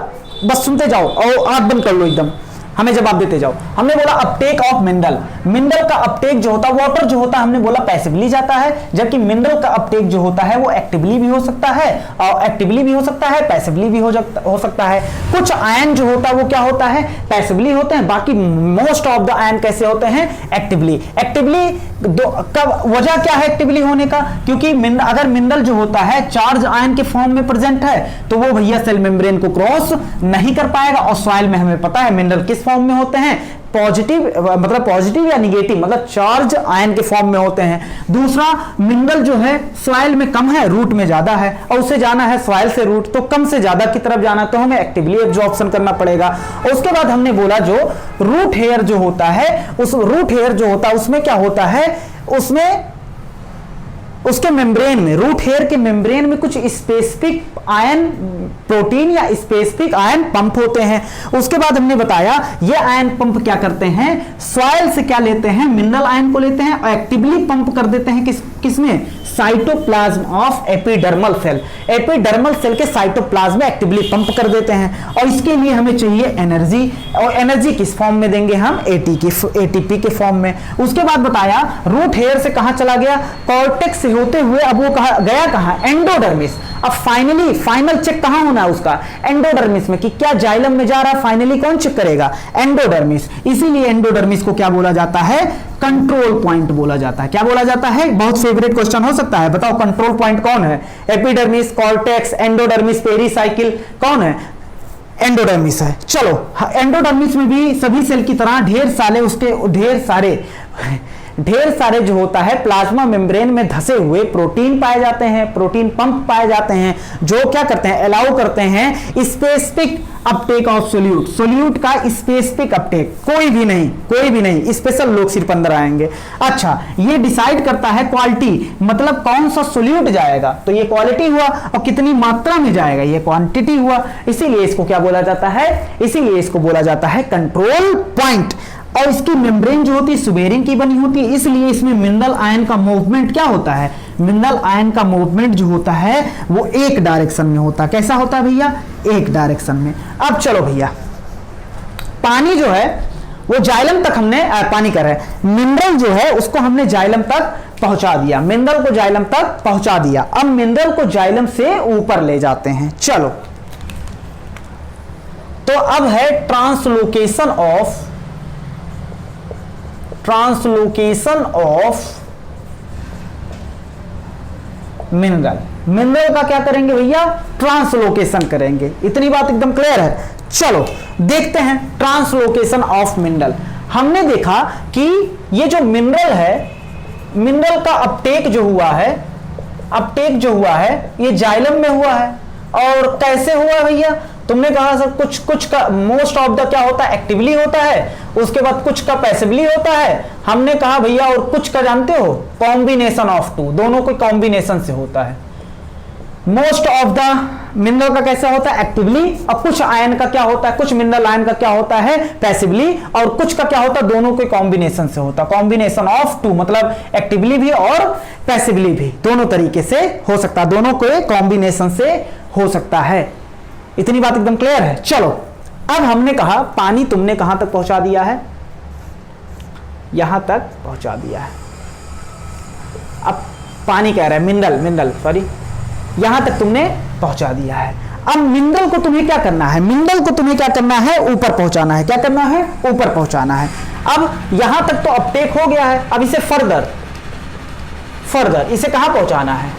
बस सुनते जाओ और आंख बंद कर लो एकदम, हमें जवाब देते जाओ। हमने बोला अपटेक ऑफ मिनरल, मिनरल का अपटेक जो होता है, वाटर जो होता है, हमने बोला पैसिवली जाता है, जबकि मिनरल का अपटेक जो होता है वो एक्टिवली भी हो सकता है, और एक्टिवली भी हो सकता है, पैसिवली भी हो सकता है। कुछ आयन जो होता है वो क्या होता है, पैसिवली होते हैं, बाकी मोस्ट ऑफ द आयन कैसे होते हैं, एक्टिवली। एक्टिवली कब, वजह क्या है एक्टिवली होने का, क्योंकि अगर मिनरल जो होता है चार्ज आयन के फॉर्म में प्रेजेंट है तो वो भैया सेल मेम्ब्रेन को क्रॉस नहीं कर पाएगा, और सॉइल में हमें पता है मिनरल किस फॉर्म में होते हैं, पॉजिटिव, मतलब पॉजिटिव या निगेटिव, मतलब चार्ज आयन के फॉर्म में होते हैं। दूसरा, मिनरल जो है सॉइल में कम है, रूट में ज्यादा है, और उसे जाना है सॉइल से रूट, तो कम से ज्यादा की तरफ जाना, तो हमें एक्टिवली एब्जॉर्प्शन करना पड़ेगा। और उसके बाद हमने बोला जो रूट हेयर जो होता है, उस रूट हेयर जो होता है उसमें क्या होता है, उसमें उसके मेम्ब्रेन में, रूट हेयर के मेम्ब्रेन में कुछ स्पेसिफिक आयन प्रोटीन या स्पेसिफिक आयन पंप होते हैं। उसके बाद हमने बताया ये आयन पंप क्या करते हैं, सॉइल से क्या लेते हैं, मिनरल आयन को लेते हैं और एक्टिवली पंप कर देते हैं किसमें, cytoplasm of epidermal cell, epidermal cell के साइटोप्लाज्म में एक्टिवली पंप कर देते हैं। और इसके लिए हमें चाहिए एनर्जी, और एनर्जी किस फॉर्म में देंगे हम, एटीपी के फॉर्म में। उसके बाद बताया रूट हेयर से कहां चला गया, कॉर्टेक्स से होते हुए अब वो गया कहां, एंडोडर्मिस। अब फाइनल चेक कहां होना है उसका, एंडोडर्मिस में, कि क्या जाइलम में जा रहा है, फाइनली कौन चेक करेगा, एंडोडर्मिस। इसीलिए एंडोडर्मिस को क्या बोला जाता है, कंट्रोल पॉइंट बोला जाता है। क्या बोला जाता है, बहुत फेवरेट क्वेश्चन हो सकता है, बताओ कंट्रोल पॉइंट कौन है, एपिडर्मिस, कॉर्टेक्स, एंडोडर्मिस, पेरिसाइकिल, कौन है, एंडोडर्मिस है। चलो, एंडोडर्मिस में भी सभी सेल की तरह ढेर सारे जो होता है प्लाज्मा मेम्ब्रेन में धसे हुए प्रोटीन पाए जाते हैं, प्रोटीन पंप पाए जाते हैं, जो क्या करते हैं, अलाउ करते हैं specific Uptake of solute, solute का स्पेसिफिक अपटेक, कोई भी नहीं, स्पेशल लोग सिर्फ अंदर आएंगे। अच्छा, ये डिसाइड करता है क्वालिटी, मतलब कौन सा सोल्यूट जाएगा, तो ये क्वालिटी हुआ, और कितनी मात्रा में जाएगा ये क्वांटिटी हुआ। इसीलिए इसको क्या बोला जाता है, इसीलिए इसको बोला जाता है कंट्रोल पॉइंट। और इसकी मेम्ब्रेन जो होती है सुबेरिन की बनी होती है, इसलिए इसमें मिनरल आयन का मूवमेंट क्या होता है, मिनरल आयन का मूवमेंट जो होता है वो एक डायरेक्शन में होता है। कैसा होता है भैया, एक डायरेक्शन में। अब चलो भैया, पानी जो है वो जाइलम तक हमने, पानी कर रहे हैं, मिनरल जो है उसको हमने जाइलम तक पहुंचा दिया, मिनरल को जाइलम तक पहुंचा दिया। अब मिनरल को जाइलम से ऊपर ले जाते हैं। चलो, तो अब है ट्रांसलोकेशन ऑफ मिनरल। मिनरल का क्या करेंगे भैया, ट्रांसलोकेशन करेंगे। इतनी बात एकदम क्लियर है। चलो देखते हैं ट्रांसलोकेशन ऑफ मिनरल। हमने देखा कि ये जो मिनरल है, मिनरल का अपटेक जो हुआ है ये जाइलम में हुआ है। और कैसे हुआ भैया, तुमने कहा सर कुछ का मोस्ट ऑफ द क्या होता है, एक्टिवली होता है, उसके बाद कुछ का पैसिवली होता है। हमने कहा भैया और कुछ का जानते हो, कॉम्बिनेशन ऑफ टू, दोनों को कॉम्बिनेशन से होता है। मोस्ट ऑफ द मिनरल का कैसा होता है, एक्टिवली, और कुछ आयन का क्या होता है, कुछ मिनरल आयन का क्या होता है, पैसिवली, और कुछ का क्या होता है, दोनों के कॉम्बिनेशन से होता है। कॉम्बिनेशन ऑफ टू मतलब एक्टिवली भी और पैसिवली भी, दोनों तरीके से हो सकता है, दोनों को कॉम्बिनेशन से हो सकता है। इतनी बात एकदम क्लियर है। चलो, अब हमने कहा पानी तुमने कहां तक पहुंचा दिया है, यहां तक पहुंचा दिया है। अब पानी कह रहा है मिनरल सॉरी, यहां तक तुमने पहुंचा दिया है। अब मिनरल को तुम्हें क्या करना है, मिनरल को तुम्हें क्या करना है, ऊपर पहुंचाना है। क्या करना है, ऊपर पहुंचाना है। अब यहां तक तो अपटेक हो गया है, अब इसे फर्दर इसे कहां पहुंचाना है,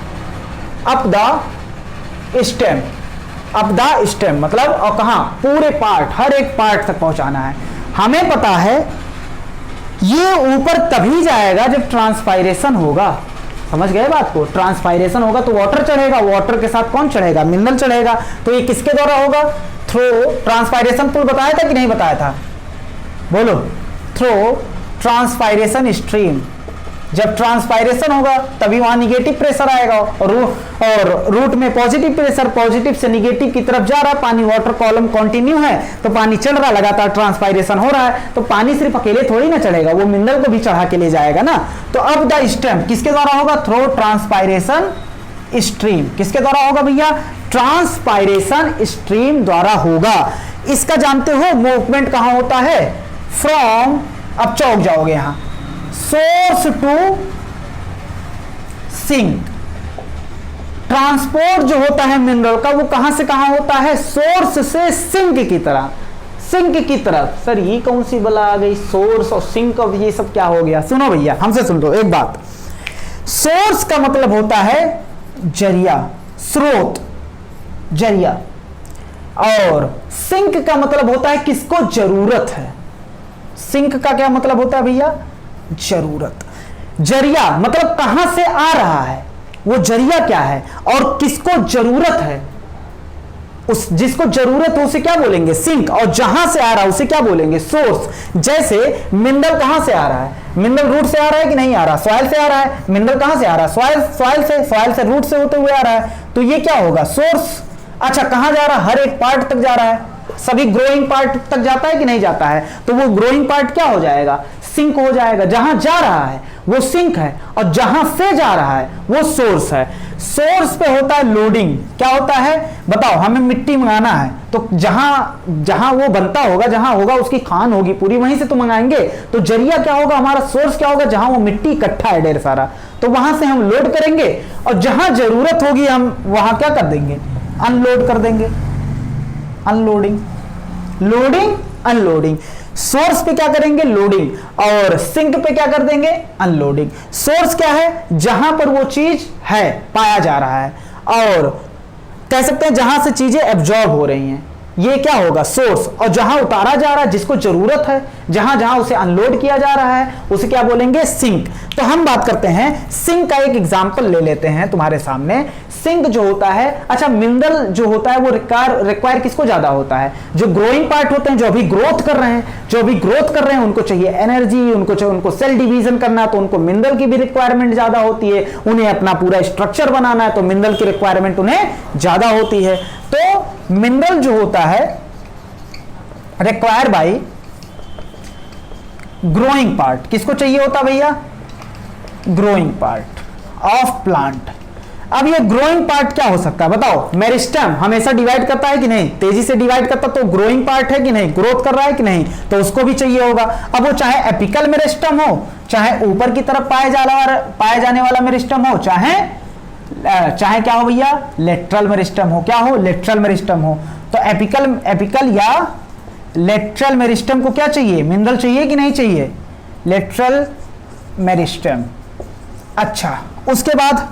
up the stem, up the stem मतलब और कहां, पूरे पार्ट, हर एक पार्ट तक पहुंचाना है। हमें पता है ये ऊपर तभी जाएगा जब ट्रांसपायरेशन होगा, समझ गए बात को, ट्रांसपायरेशन होगा तो वाटर चढ़ेगा, वाटर के साथ कौन चढ़ेगा, मिनरल चढ़ेगा, तो ये किसके द्वारा होगा, थ्रू ट्रांसपायरेशन पुल बताया था कि नहीं बताया था, बोलो, थ्रू ट्रांसपायरेशन स्ट्रीम। जब ट्रांसपायरेशन होगा तभी वहां निगेटिव प्रेशर आएगा और रूट में पॉजिटिव प्रेशर, पॉजिटिव से निगेटिव की तरफ जा रहा है पानी, वाटर कॉलम कंटिन्यू है तो पानी चढ़ रहा, लगातार ट्रांसपायरेशन हो रहा है, तो पानी सिर्फ अकेले थोड़ी ना चढ़ेगा, वो मिनरल को भी चढ़ा के ले जाएगा ना। तो अब द स्टेम किसके द्वारा होगा, थ्रू ट्रांसपायरेशन स्ट्रीम, किसके द्वारा होगा भैया, ट्रांसपायरेशन स्ट्रीम द्वारा होगा। इसका जानते हो मूवमेंट कहां होता है, फ्रॉम, अब चौक जाओगे यहां, सोर्स टू सिंक। ट्रांसपोर्ट जो होता है मिनरल का वो कहां से कहां होता है, सोर्स से सिंक की तरह, सिंक की तरफ। सर ये कौन सी बला आ गई, सोर्स और सिंक, अब ये सब क्या हो गया, सुनो भैया हमसे सुन लो एक बात। सोर्स का मतलब होता है जरिया, स्रोत, जरिया, और सिंक का मतलब होता है किसको जरूरत है। सिंक का क्या मतलब होता है भैया, जरूरत। जरिया मतलब कहां से आ रहा है, वो जरिया क्या है और किसको जरूरत है, उस जिसको जरूरत हो उसे क्या बोलेंगे, सिंक, और जहां से आ रहा है उसे क्या बोलेंगे, सोर्स। जैसे मिनरल कहां से आ रहा है, मिनरल रूट से आ रहा है कि नहीं आ रहा, सॉइल से आ रहा है, मिनरल कहां से आ रहा है, सॉइल से रूट से होते हुए आ रहा है, तो ये क्या होगा, सोर्स। अच्छा कहां जा रहा है, हर एक पार्ट तक जा रहा है, सभी ग्रोइंग पार्ट तक जाता है कि नहीं जाता है, तो वो ग्रोइंग पार्ट क्या हो जाएगा, सिंक हो जाएगा। जहां जा रहा है वो सिंक है और जहां से जा रहा है वो सोर्स है। सोर्स पे होता है लोडिंग, क्या होता है बताओ, हमें मिट्टी मंगाना है तो जहां वो बनता होगा, जहां होगा उसकी खान होगी पूरी, वहीं से तो मंगाएंगे। तो जरिया क्या होगा हमारा, सोर्स क्या होगा, जहां वो मिट्टी इकट्ठा है ढेर सारा, तो वहां से हम लोड करेंगे और जहां जरूरत होगी हम वहां क्या कर देंगे, अनलोड कर देंगे। Unloading, loading, unloading. सोर्स पे क्या करेंगे, लोडिंग, और सिंक पे क्या कर देंगे, अनलोडिंग। सोर्स क्या है, जहां पर वो चीज है, पाया जा रहा है, और कह सकते हैं जहां से चीजें एब्जॉर्ब हो रही हैं, ये क्या होगा, सोर्स। और जहां उतारा जा रहा है, जिसको जरूरत है, जहां जहां उसे अनलोड किया जा रहा है, उसे क्या बोलेंगे, सिंक। तो हम बात करते हैं सिंक का, एक एग्जांपल ले लेते हैं तुम्हारे सामने। सिंक जो होता है, अच्छा मिनरल जो होता है वो रिक्वायर किसको ज्यादा होता है, जो ग्रोइंग पार्ट होते हैं, जो अभी ग्रोथ कर रहे हैं, उनको चाहिए एनर्जी, उनको सेल डिवीजन करना, तो उनको मिनरल की भी रिक्वायरमेंट ज्यादा होती है। उन्हें अपना पूरा स्ट्रक्चर बनाना है तो मिनरल की रिक्वायरमेंट उन्हें ज्यादा होती है। तो मिनरल जो होता है रिक्वायर बाय ग्रोइंग पार्ट, किसको चाहिए होता भैया, ग्रोइंग पार्ट ऑफ प्लांट। अब ये ग्रोइंग पार्ट क्या हो सकता है बताओ, मेरिस्टेम हमेशा डिवाइड करता है कि नहीं, तेजी से डिवाइड करता, तो ग्रोइंग पार्ट है कि नहीं, ग्रोथ कर रहा है कि नहीं, तो उसको भी चाहिए होगा। अब वो चाहे एपिकल मेरिस्टेम हो, चाहे ऊपर की तरफ पाए जाने वाला मेरिस्टेम हो, चाहे क्या हो भैया, लेटरल मेरिस्टेम हो, क्या हो, लेटरल मेरिस्टेम हो। तो एपिकल या लेटरल मेरिस्टेम को क्या चाहिए, मिनरल चाहिए कि नहीं चाहिए, लेटरल मेरिस्टेम। अच्छा उसके बाद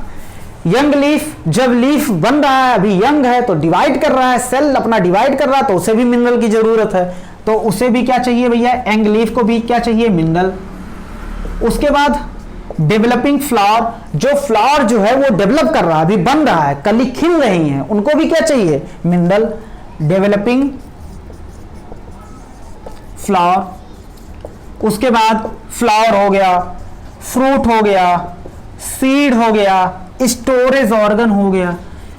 यंग लीफ, जब लीफ बन रहा है, अभी यंग है तो डिवाइड कर रहा है, सेल अपना डिवाइड कर रहा है, तो उसे भी मिनरल की जरूरत है, तो उसे भी क्या चाहिए भैया, यंग लीफ को भी क्या चाहिए, मिनरल। उसके बाद डेवलपिंग फ्लावर, जो फ्लावर जो है वो डेवलप कर रहा है, अभी बन रहा है, कली खिल रही हैं, उनको भी क्या चाहिए, मिनरल। Developing flower. उसके बाद फ्लावर हो गया, फ्रूट हो गया, सीड हो गया, स्टोरेज ऑर्गन हो गया।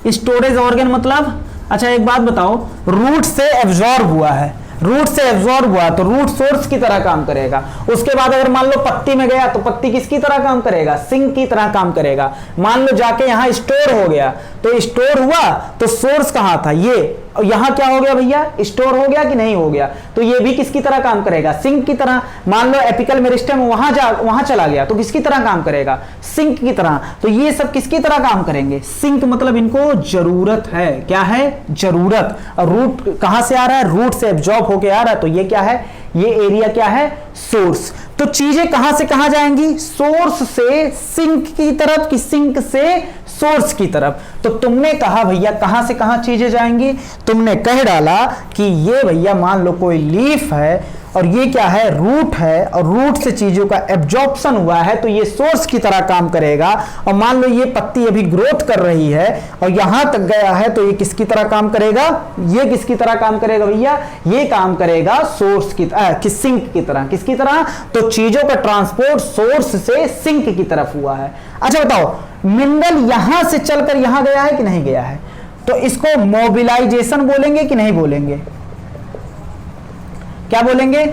स्टोरेज ऑर्गन मतलब, अच्छा एक बात बताओ, रूट से एब्जॉर्ब हुआ है, रूट से एब्जॉर्ब हुआ तो रूट सोर्स की तरह काम करेगा। उसके बाद अगर मान लो पत्ती में गया तो पत्ती किसकी तरह काम करेगा, सिंक की तरह काम करेगा। मान लो जाके यहां स्टोर हो गया तो स्टोर हुआ तो सोर्स कहां था, ये, और यहां क्या हो गया भैया, स्टोर हो गया कि नहीं हो गया, तो ये भी किसकी तरह काम करेगा, सिंक की तरह। मान लो एपिकल मेरिस्टेम वहां चला गया तो किसकी तरह काम करेगा, सिंक की तरह। तो ये सब किसकी तरह काम करेंगे, सिंक, मतलब इनको जरूरत है, क्या है, जरूरत। और रूट कहां से आ रहा है, रूट से एब्जॉर्ब होके आ रहा है, तो ये क्या है, ये एरिया क्या है, सोर्स। तो चीजें कहां से कहां जाएंगी, सोर्स से सिंक की तरफ, कि सिंक से सोर्स की तरफ। तो तुमने कहा भैया कहां से कहां चीजें जाएंगी, तुमने कह डाला कि ये भैया मान लो कोई लीफ है और ये क्या है, रूट है, और रूट से चीजों का एब्जॉर्प्शन हुआ है तो ये सोर्स की तरह काम करेगा। और मान लो ये पत्ती अभी ग्रोथ कर रही है और यहां तक गया है तो ये किसकी तरह काम करेगा, ये किसकी तरह काम करेगा भैया, ये काम करेगा सोर्स की सिंक की तरह। किसकी तरह, तो चीजों का ट्रांसपोर्ट सोर्स से सिंक की तरफ हुआ है। अच्छा बताओ, मिनरल यहां से चलकर यहां गया है कि नहीं गया है, तो इसको मोबिलाइजेशन बोलेंगे कि नहीं बोलेंगे, क्या बोलेंगे,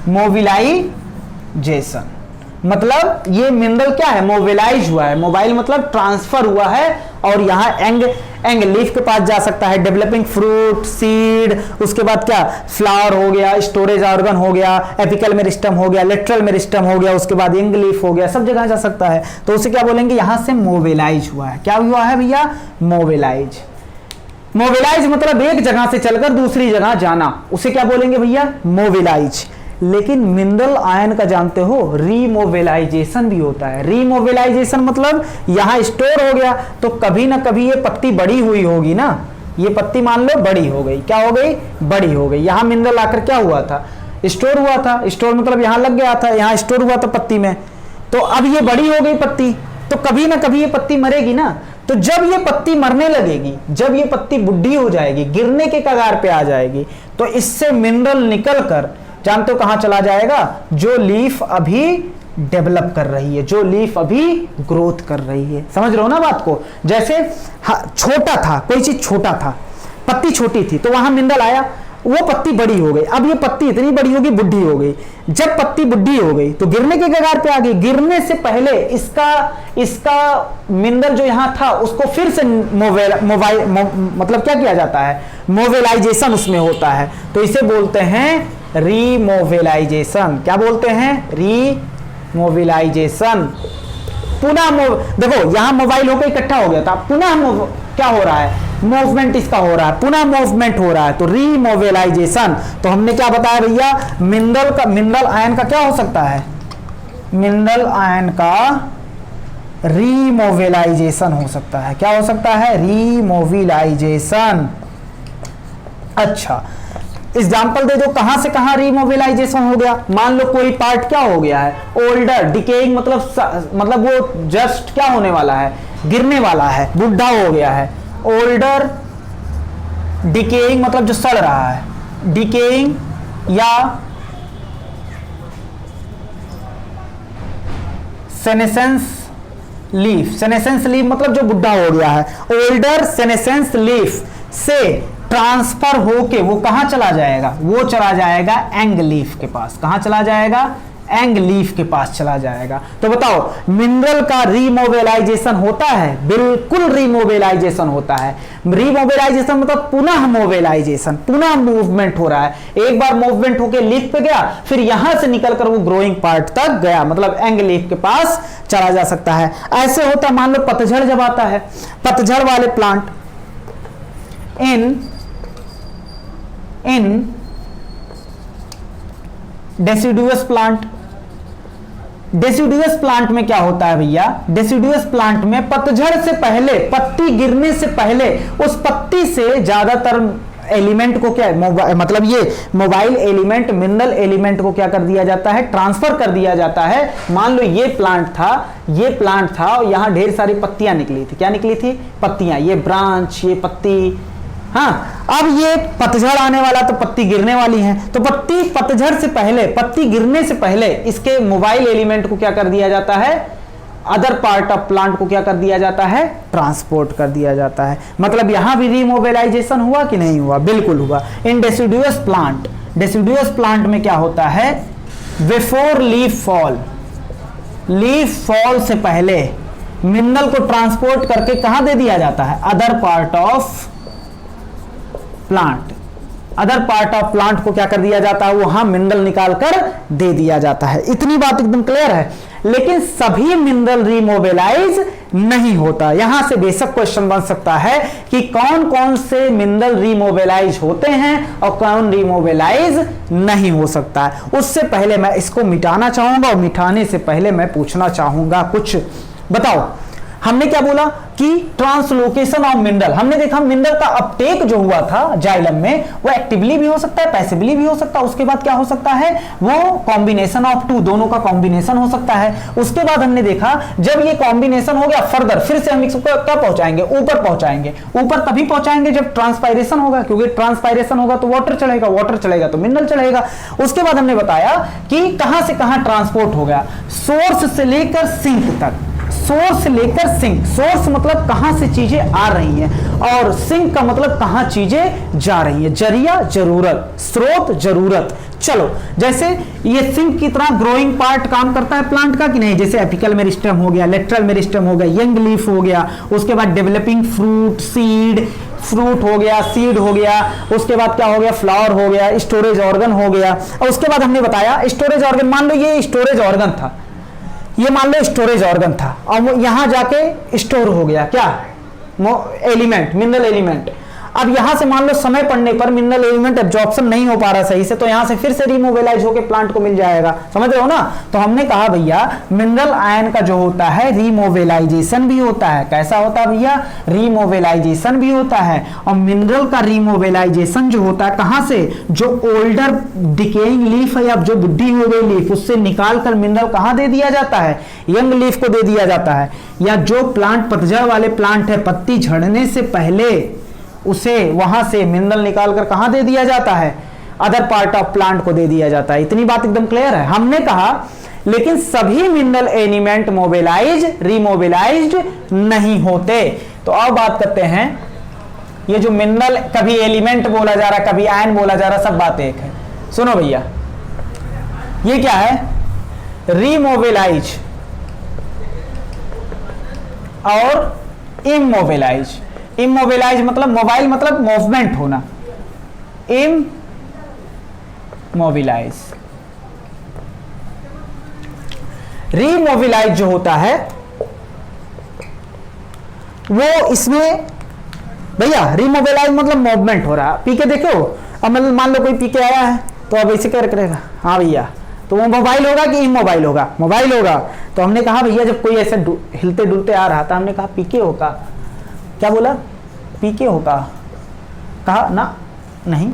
मोबिलाइजेशन। मतलब ये मिनरल क्या है, मोबिलाइज हुआ है, मोबाइल मतलब ट्रांसफर हुआ है, और यहां एंग लीफ के पास जा सकता है, डेवलपिंग फ्रूट, सीड, उसके बाद क्या फ्लावर हो गया, स्टोरेज ऑर्गन हो गया, एपिकल मेरिस्टम हो गया, लेटरल मेरिस्टम हो गया, उसके बाद एंग लीफ हो गया, सब जगह जा सकता है। तो उसे क्या बोलेंगे, यहां से मोबिलाइज हुआ है। क्या हुआ है भैया, मोबिलाइज। मोबिलाइज मतलब एक जगह से चलकर दूसरी जगह जाना, उसे क्या बोलेंगे भैया, मोबिलाइज। लेकिन मिनरल आयन का जानते हो रीमोबिलाइजेशन भी होता है। रीमोबिलाइजेशन मतलब यहां स्टोर हो गया तो कभी ना कभी ये पत्ती बड़ी हुई होगी ना, ये पत्ती मान लो बड़ी हो गई, क्या हो गई, बड़ी हो गई। यहां मिनरल आकर क्या हुआ था, स्टोर हुआ था, स्टोर मतलब यहां लग गया था, यहां स्टोर हुआ था पत्ती में, तो अब ये बड़ी हो गई पत्ती, तो कभी ना कभी ये पत्ती मरेगी ना। तो जब ये पत्ती मरने लगेगी, जब ये पत्ती बुढ़ी हो जाएगी, गिरने के कगार पे आ जाएगी, तो इससे मिनरल निकलकर जानते हो कहां चला जाएगा, जो लीफ अभी डेवलप कर रही है, जो लीफ अभी ग्रोथ कर रही है। समझ रहे हो ना बात को, जैसे छोटा था, कोई चीज छोटा था, पत्ती छोटी थी, तो वहां मिनरल आया, वो पत्ती बड़ी हो गई, अब ये पत्ती इतनी बड़ी होगी, बुढ़ी हो गई। जब पत्ती बुढ़ी हो गई तो गिरने के कगार पे आ गई, गिरने से पहले इसका मिनरल जो यहां था उसको फिर से मतलब क्या किया जाता है, मोबिलाइजेशन उसमें होता है, तो इसे बोलते हैं रीमोबिलाइजेशन। क्या बोलते हैं, रीमोबिलाइजेशन। पुनः देखो यहां मोबाइल होकर इकट्ठा हो गया था, पुनः क्या हो रहा है, मूवमेंट इसका हो रहा है, पुनः मूवमेंट हो रहा है, तो रीमोबिलाइजेशन। तो हमने क्या बताया भैया, मिनरल आयन का क्या हो सकता है, मिनरल आयन का रीमोबिलाइजेशन हो सकता है। क्या हो सकता है, रीमोबिलाइजेशन। अच्छा एग्जाम्पल दे दो, कहां से कहां रीमोबिलाइजेशन हो गया। मान लो कोई पार्ट क्या हो गया है, ओल्डर, डिकेइंग मतलब वो जस्ट क्या होने वाला है, गिरने वाला है, बुढ़ा हो गया है। ओल्डर, डिकेइंग मतलब जो सड़ रहा है, डिकेइंग या सेनेसेंस लीफ, सेनेसेंस लीफ मतलब जो बुढ़ा हो गया है। ओल्डर सेनेसेंस लीफ से ट्रांसफर होके वो कहां चला जाएगा, वो चला जाएगा एंग लीफ के पास। कहां चला जाएगा, एंग लीफ के पास चला जाएगा। तो बताओ मिनरल का रीमोबिलाइजेशन होता है, बिल्कुल रीमोबिलाइजेशन होता है। रीमोबिलाइजेशन मतलब पुनः मोबिलाइजेशन, पुनः मूवमेंट हो रहा है। एक बार मूवमेंट होके लीफ पे गया, फिर यहां से निकलकर वो ग्रोइंग पार्ट तक गया, मतलब एंग लीफ के पास चला जा सकता है। ऐसे होता है, मान लो पतझड़ जब आता है, पतझड़ वाले plant in deciduous plant, deciduous plant में क्या होता है भैया, डेसिडुअस प्लांट में पतझड़ से पहले, पत्ती गिरने से पहले उस पत्ती से ज्यादातर एलिमेंट को क्या मतलब ये मोबाइल एलिमेंट, मिनरल एलिमेंट को क्या कर दिया जाता है, ट्रांसफर कर दिया जाता है। मान लो ये प्लांट था और यहां ढेर सारी पत्तियां निकली थी। क्या निकली थी, पत्तियां, ये ब्रांच, ये पत्ती। हाँ, अब ये पतझड़ आने वाला तो पत्ती गिरने वाली है, तो पतझड़ से पहले, पत्ती गिरने से पहले इसके मोबाइल एलिमेंट को क्या कर दिया जाता है, अदर पार्ट ऑफ प्लांट को क्या कर दिया जाता है, ट्रांसपोर्ट कर दिया जाता है। मतलब यहां भी रीमोबिलाइजेशन हुआ कि नहीं हुआ, बिल्कुल हुआ। इन डेसिडुअस प्लांट, डेसिडुअस प्लांट में क्या होता है, before leaf fall, leaf fall से पहले मिनरल को ट्रांसपोर्ट करके कहां दे दिया जाता है, other part of plant, other part of plant को क्या कर दिया जाता है, वहां मिनरल निकाल कर दे दिया जाता है। इतनी बात एकदम क्लियर है। लेकिन सभी मिनरल रीमोबिलाइज नहीं होता। यहां से बेसिक क्वेश्चन बन सकता है कि कौन कौन से मिनरल रीमोबिलाइज होते हैं और कौन रीमोबिलाइज नहीं हो सकता है। उससे पहले मैं इसको मिटाना चाहूंगा, और मिटाने से पहले मैं पूछना चाहूंगा कुछ। बताओ हमने क्या बोला, कि ट्रांसलोकेशन ऑफ मिनरल, हमने देखा मिनरल का अपटेक जो हुआ था जाइलम में वो एक्टिवली भी हो सकता है, पैसिवली भी हो सकता है। उसके बाद क्या हो सकता है, वो कॉम्बिनेशन ऑफ टू, दोनों का कॉम्बिनेशन हो सकता है। उसके बाद हमने देखा जब ये कॉम्बिनेशन हो गया फर्दर फिर से हम इसको क्या पहुंचाएंगे, ऊपर पहुंचाएंगे। ऊपर तभी पहुंचाएंगे जब ट्रांसपायरेशन होगा, क्योंकि ट्रांसपायरेशन होगा तो वाटर चढ़ेगा, वाटर चढ़ेगा तो मिनरल चढ़ेगा। उसके बाद हमने बताया कि कहां से कहां ट्रांसपोर्ट हो गया, सोर्स से लेकर सिंक तक। सोर्स लेकर सिंक, सोर्स मतलब कहां से चीजें आ रही हैं और सिंक का मतलब कहां चीजें जा रही हैं। जरिया जरूरत, स्रोत जरूरत। चलो जैसे ये सिंक की तरह ग्रोइंग पार्ट काम करता है प्लांट का कि नहीं, जैसे एपिकल मेरिस्टम हो गया, लेटरल मेरिस्टम हो गया, यंग लीफ हो गया, उसके बाद डेवलपिंग फ्रूट, सीड, फ्रूट हो गया, सीड हो गया, उसके बाद क्या हो गया, फ्लावर हो गया, स्टोरेज ऑर्गन हो गया। और उसके बाद हमने बताया स्टोरेज ऑर्गन, मान लो ये स्टोरेज ऑर्गन था, ये मान लो स्टोरेज ऑर्गन था और यहां जाके स्टोर हो गया क्या, एलिमेंट, मिनरल एलिमेंट। अब यहां से मान लो समय पड़ने पर मिनरल एलिमेंट एब्जॉर्प्शन नहीं हो पा रहा सही से, तो यहां से फिर से रिमोबिलाइज होकर प्लांट को मिल जाएगा, समझ रहे हो ना। तो हमने कहा भैया मिनरल आयन का जो होता है रिमोबिलाइजेशन भी होता है। कैसा होता है भैया, रिमोबिलाइजेशन भी होता है। और मिनरल का रिमोबिलाइजेशन जो होता है कहां से, जो ओल्डर डिकेइंग लीफ है या जो बुढ़ी हो गई लीफ उससे निकाल कर मिनरल कहां दे दिया जाता है, यंग लीफ को दे दिया जाता है। या जो प्लांट पतझड़ वाले प्लांट है, पत्ती झड़ने से पहले उसे वहां से मिनरल निकालकर कहां दे दिया जाता है, अदर पार्ट ऑफ प्लांट को दे दिया जाता है। इतनी बात एकदम क्लियर है। हमने कहा लेकिन सभी मिनरल एलिमेंट मोबिलाइज रिमोबिलाइज्ड नहीं होते। तो अब बात करते हैं, ये जो मिनरल कभी एलिमेंट बोला जा रहा, कभी आयन बोला जा रहा, सब बात एक है। सुनो भैया, ये क्या है, रिमोबिलाइज और इमोबिलाइज। इमोबिलाइज मतलब मोबाइल मतलब मूवमेंट होना, इमोबिलाइज। रिमोबिलाइज जो होता है वो इसमें भैया रिमोबिलाइज मतलब मूवमेंट हो रहा है। पीके देखो, अब मतलब मान लो कोई पीके आया है तो अब ऐसे क्या करेगा, हाँ भैया, तो वो मोबाइल होगा कि इमोबाइल होगा, मोबाइल होगा। तो हमने कहा भैया जब कोई ऐसे हिलते डुलते आ रहा था हमने कहा पीके होगा, क्या बोला, पीके होगा, कहा ना नहीं,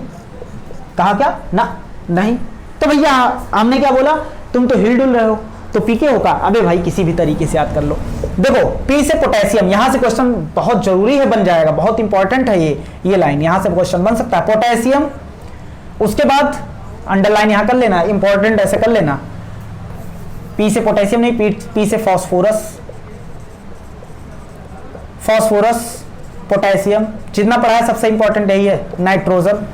कहा क्या ना नहीं। तो भैया हमने क्या बोला, तुम तो हिल डुल रहे हो तो पीके होगा। अबे भाई किसी भी तरीके से याद कर लो। देखो पी से पोटेशियम, यहां से क्वेश्चन बहुत जरूरी है, बन जाएगा, बहुत इंपॉर्टेंट है ये लाइन, यहां से क्वेश्चन बन सकता है। पोटेशियम, उसके बाद अंडरलाइन यहां कर लेना, इंपॉर्टेंट ऐसे कर लेना। पी से पोटेशियम नहीं, पी से फॉस्फोरस, फॉस्फोरस, पोटेशियम, जितना पढ़ा है सबसे इंपॉर्टेंट यही है। नाइट्रोजन,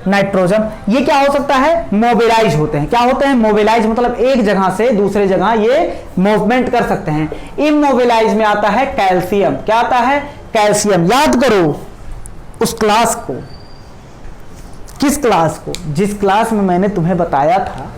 नाइट्रोजन, ये क्या हो सकता है, मोबिलाइज होते हैं। क्या होते हैं, मोबिलाइज मतलब एक जगह से दूसरे जगह ये मूवमेंट कर सकते हैं। इमोबिलाइज में आता है कैल्शियम, क्या आता है, कैल्शियम। याद करो उस क्लास को, किस क्लास को, जिस क्लास में मैंने तुम्हें बताया था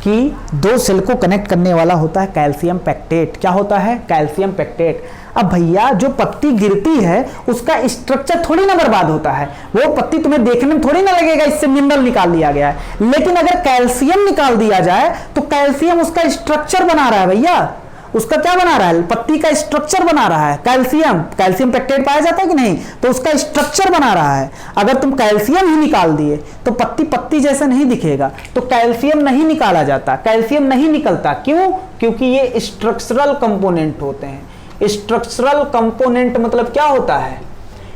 कि दो सेल को कनेक्ट करने वाला होता है कैल्शियम पेक्टेट। क्या होता है, कैल्शियम पेक्टेट। अब भैया जो पत्ती गिरती है उसका स्ट्रक्चर थोड़ी ना बर्बाद होता है, वो पत्ती तुम्हें देखने में थोड़ी ना लगेगा इससे मिनरल निकाल लिया गया है। लेकिन अगर कैल्शियम निकाल दिया जाए तो कैल्शियम उसका स्ट्रक्चर बना रहा है भैया, उसका क्या बना रहा है, पत्ती का स्ट्रक्चर बना रहा है। कैल्शियम, कैल्शियम पेक्टेट पाया जाता है कि नहीं, तो उसका स्ट्रक्चर बना रहा है। अगर तुम कैल्शियम ही निकाल दिए तो पत्ती पत्ती जैसा नहीं दिखेगा, तो कैल्शियम नहीं निकाला जाता, कैल्शियम नहीं निकलता। क्यों, क्योंकि ये स्ट्रक्चरल कंपोनेंट होते हैं। स्ट्रक्चरल कंपोनेंट मतलब क्या होता है,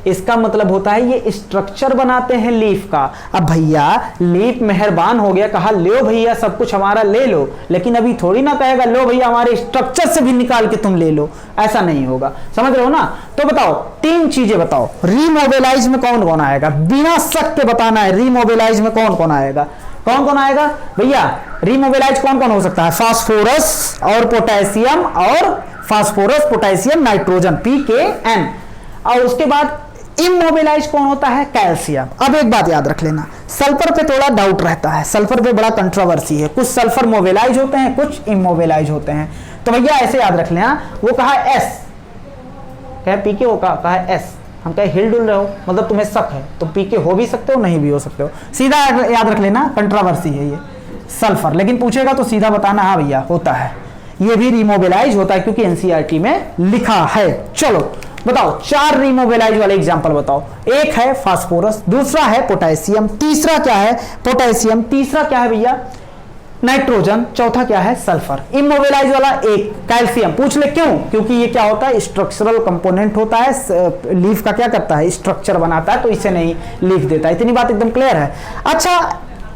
इसका मतलब होता है ये स्ट्रक्चर बनाते हैं लीफ का। अब भैया लीफ मेहरबान हो गया, कहा लो भैया सब कुछ हमारा ले लो, लेकिन अभी थोड़ी ना कहेगा लो भैया हमारे स्ट्रक्चर से भी निकाल के तुम ले लो, ऐसा नहीं होगा, समझ रहे हो ना। तो बताओ तीन चीजें बताओ, रिमोबिलाइज में कौन कौन आएगा, बिना शक के बताना है, रिमोबिलाइज में कौन कौन आएगा, कौन कौन आएगा भैया, रिमोबिलाइज कौन कौन हो सकता है, फास्फोरस और पोटेशियम, और फास्फोरस पोटेशियम नाइट्रोजन PKN। और उसके बाद इमोबिलाइज कौन होता है, कैल्शियम। अब एक बात याद रख लेना, सल्फर पे थोड़ा डाउट रहता है, सल्फर पे बड़ा कंट्रोवर्सी है, कुछ सल्फर मोबिलाइज होते हैं कुछ इमोबिलाइज होते हैं। तो भैया ऐसे याद रख लेना, वो कहा S, कहे पीके हो, कहा S, हम कहे हिल डुल रहे हो मतलब तुम्हें शक है, तो पीके हो भी सकते हो नहीं भी हो सकते हो, सीधा याद रख लेना, कंट्रोवर्सी है ये सल्फर। लेकिन पूछेगा तो सीधा बताना हाँ भैया होता है। ये भी रिमोबिलाइज होता है क्योंकि एनसीईआरटी में लिखा है। चलो बताओ 4 रिमोबिलाइज वाले एग्जांपल बताओ। एक है फास्फोरस, दूसरा है पोटेशियम, तीसरा क्या है पोटेशियम, तीसरा क्या है भैया नाइट्रोजन, चौथा क्या है सल्फर। इमोबिलाइज वाला एक कैल्शियम, पूछ ले क्यों, क्योंकि ये क्या होता है स्ट्रक्चरल कंपोनेंट होता है, लीफ का क्या करता है स्ट्रक्चर बनाता है, तो इसे नहीं लीफ देता है। इतनी बात एकदम क्लियर है। अच्छा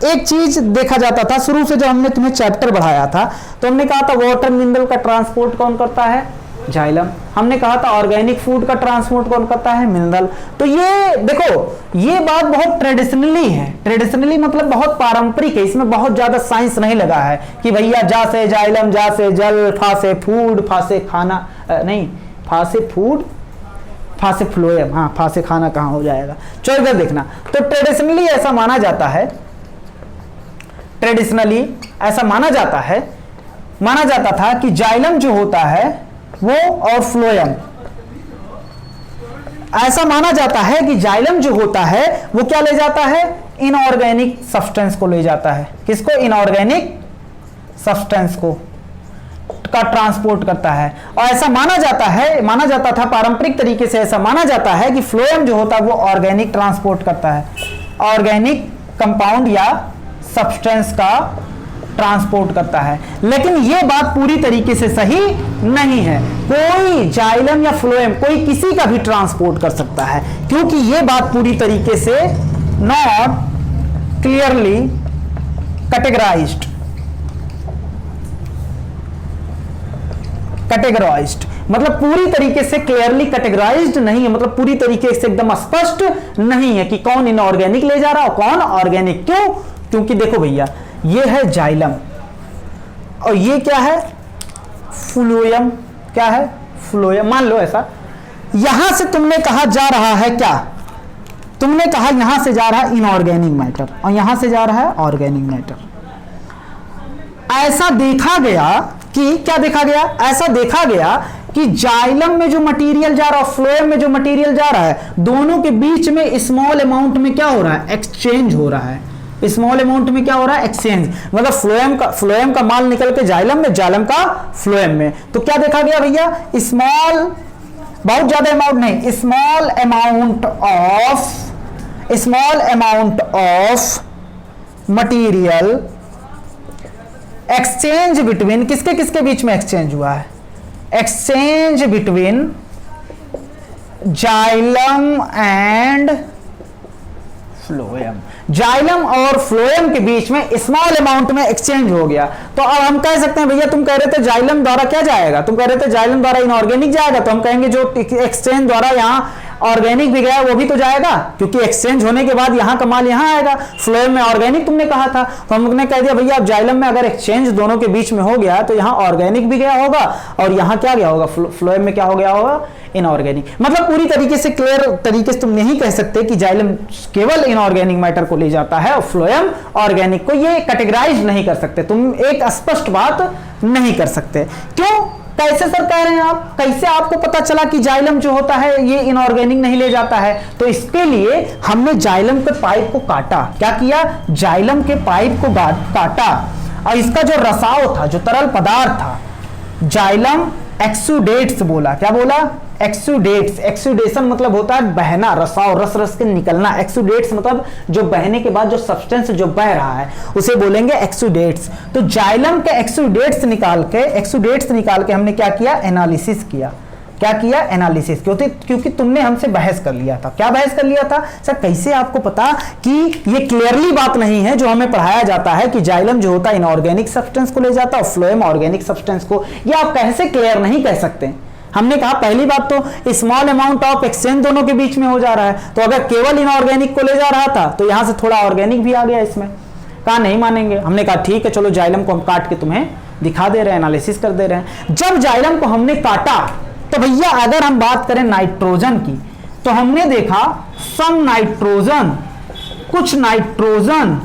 एक चीज देखा जाता था शुरू से, जब हमने तुम्हें चैप्टर बढ़ाया था तो हमने कहा था वाटर मिनरल का ट्रांसपोर्ट कौन करता है जाइलम, हमने कहा था ऑर्गेनिक फूड का ट्रांसपोर्ट कौन करता है मिनरल। तो ये देखो ये बात बहुत ट्रेडिशनली है, ट्रेडिशनली मतलब बहुत पारंपरिक है, इसमें बहुत ज्यादा साइंस नहीं लगा है कि भैया जा से जाइलम, जा से जल, फा से फूड, फा से खाना, नहीं फा से फूड, फा से फ्लोएम, हाँ फा से खाना कहाँ हो जाएगा। चलो इधर देखना, तो ट्रेडिशनली ऐसा माना जाता है, ट्रेडिशनली ऐसा माना जाता था कि जाइलम जो होता है वो और फ्लोएम, ऐसा माना जाता है कि जाइलम जो होता है वो क्या ले जाता है इनऑर्गेनिक सब्सटेंस को ले जाता है। किसको इनऑर्गेनिक सब्सटेंस को का ट्रांसपोर्ट करता है। और ऐसा माना जाता था पारंपरिक तरीके से ऐसा माना जाता है कि फ्लोएम जो होता है वो ऑर्गेनिक ट्रांसपोर्ट करता है, ऑर्गेनिक कंपाउंड या सब्सटेंस का ट्रांसपोर्ट करता है। लेकिन यह बात पूरी तरीके से सही नहीं है, कोई जाइलम या फ्लोएम कोई किसी का भी ट्रांसपोर्ट कर सकता है, क्योंकि यह बात पूरी तरीके से नॉट क्लियरली कैटेगराइज्ड मतलब पूरी तरीके से क्लियरली कैटेगराइज्ड नहीं है, मतलब पूरी तरीके से एकदम स्पष्ट नहीं है कि कौन इनऑर्गेनिक ले जा रहा है और कौन ऑर्गेनिक। क्यों, क्योंकि देखो भैया ये है जाइलम और ये क्या है फ्लोएम, क्या है फ्लोएम। मान लो ऐसा यहां से तुमने कहा जा रहा है क्या, तुमने कहा यहां से जा रहा है इनऑर्गेनिक मैटर और यहां से जा रहा है ऑर्गेनिक मैटर। ऐसा देखा गया कि क्या देखा गया, ऐसा देखा गया कि जाइलम में जो मटेरियल जा रहा है और फ्लोएम में जो मटेरियल जा रहा है दोनों के बीच में स्मॉल अमाउंट में क्या हो रहा है एक्सचेंज हो रहा है। स्मॉल अमाउंट में क्या हो रहा है एक्सचेंज, मतलब फ्लोएम का माल निकल के जाइलम में, जाइलम का फ्लोएम में। तो क्या देखा गया भैया स्मॉल, बहुत ज्यादा अमाउंट नहीं, small amount of material exchange between, किसके किसके बीच में एक्सचेंज हुआ है, exchange between xylem and phloem, xylem और फ्लोएम के बीच में स्मॉल अमाउंट में एक्सचेंज हो गया। तो अब हम कह सकते हैं भैया तुम कह रहे थे जाइलम द्वारा क्या जाएगा, तुम कह रहे थे जाइलम द्वारा इनऑर्गेनिक जाएगा, तो हम कहेंगे जो एक्सचेंज द्वारा यहां ऑर्गेनिक भी गया वो भी तो जाएगा, क्योंकि एक्सचेंज होने के बाद यहां का माल यहां आएगा। फ्लोएम में ऑर्गेनिक तुमने कहा था, तो हमने कह दिया भैया अब जाइलम में अगर एक्सचेंज दोनों के बीच में हो गया तो यहां ऑर्गेनिक भी गया होगा और यहां क्या गया होगा फ्लोएम में क्या हो गया होगा इनऑर्गेनिक। मतलब पूरी तरीके से क्लियर तरीके से तुम नहीं कह सकते कि जाइलम केवल इनऑर्गेनिक मैटर को ले जाता है और फ्लोएम ऑर्गेनिक को, ये कैटेगराइज नहीं कर सकते, तुम एक स्पष्ट बात नहीं कर सकते। क्यों, कैसे सर कह रहे हैं आप, कैसे आपको पता चला कि जाइलम जो होता है ये इनऑर्गेनिक नहीं ले जाता है। तो इसके लिए हमने जाइलम के पाइप को काटा, क्या किया जाइलम के पाइप को काटा और इसका जो रसाव था, जो तरल पदार्थ था, जाइलम एक्सुडेट्स बोला, क्या बोला एक्सुडेट्स, एक्सुडेशन मतलब होता है बहना, रसाव, रस रस के निकलना। एक्सुडेट्स मतलब जो बहने के बाद जो सब्सटेंस जो बह रहा है उसे बोलेंगे एक्सुडेट्स। तो जाइलम के एक्सुडेट्स निकाल के हमने क्या किया एनालिसिस किया, क्या किया एनालिसिस, क्योंकि तुमने हमसे बहस कर लिया था। क्या बहस कर लिया था सर, कैसे आपको पता कि ये क्लियरली बात नहीं है जो हमें पढ़ाया जाता है कि जाइलम जो होता है इनऑर्गेनिक सब्सटेंस को ले जाता है और फ्लोएम ऑर्गेनिक सब्सटेंस को, ये आप कैसे क्लियर नहीं कह सकते। हमने कहा पहली बात तो स्मॉल अमाउंट ऑफ एक्सचेंज दोनों के बीच में हो जा रहा है, तो अगर केवल इनऑर्गेनिक को ले जा रहा था तो यहां से थोड़ा ऑर्गेनिक भी आ गया इसमें। कहा नहीं मानेंगे, हमने कहा ठीक है चलो जाइलम को हम काट के तुम्हें दिखा दे रहे हैं, एनालिसिस कर दे रहे हैं। जब जाइलम को हमने काटा तो भैया अगर हम बात करें नाइट्रोजन की तो हमने देखा सम नाइट्रोजन, कुछ नाइट्रोजन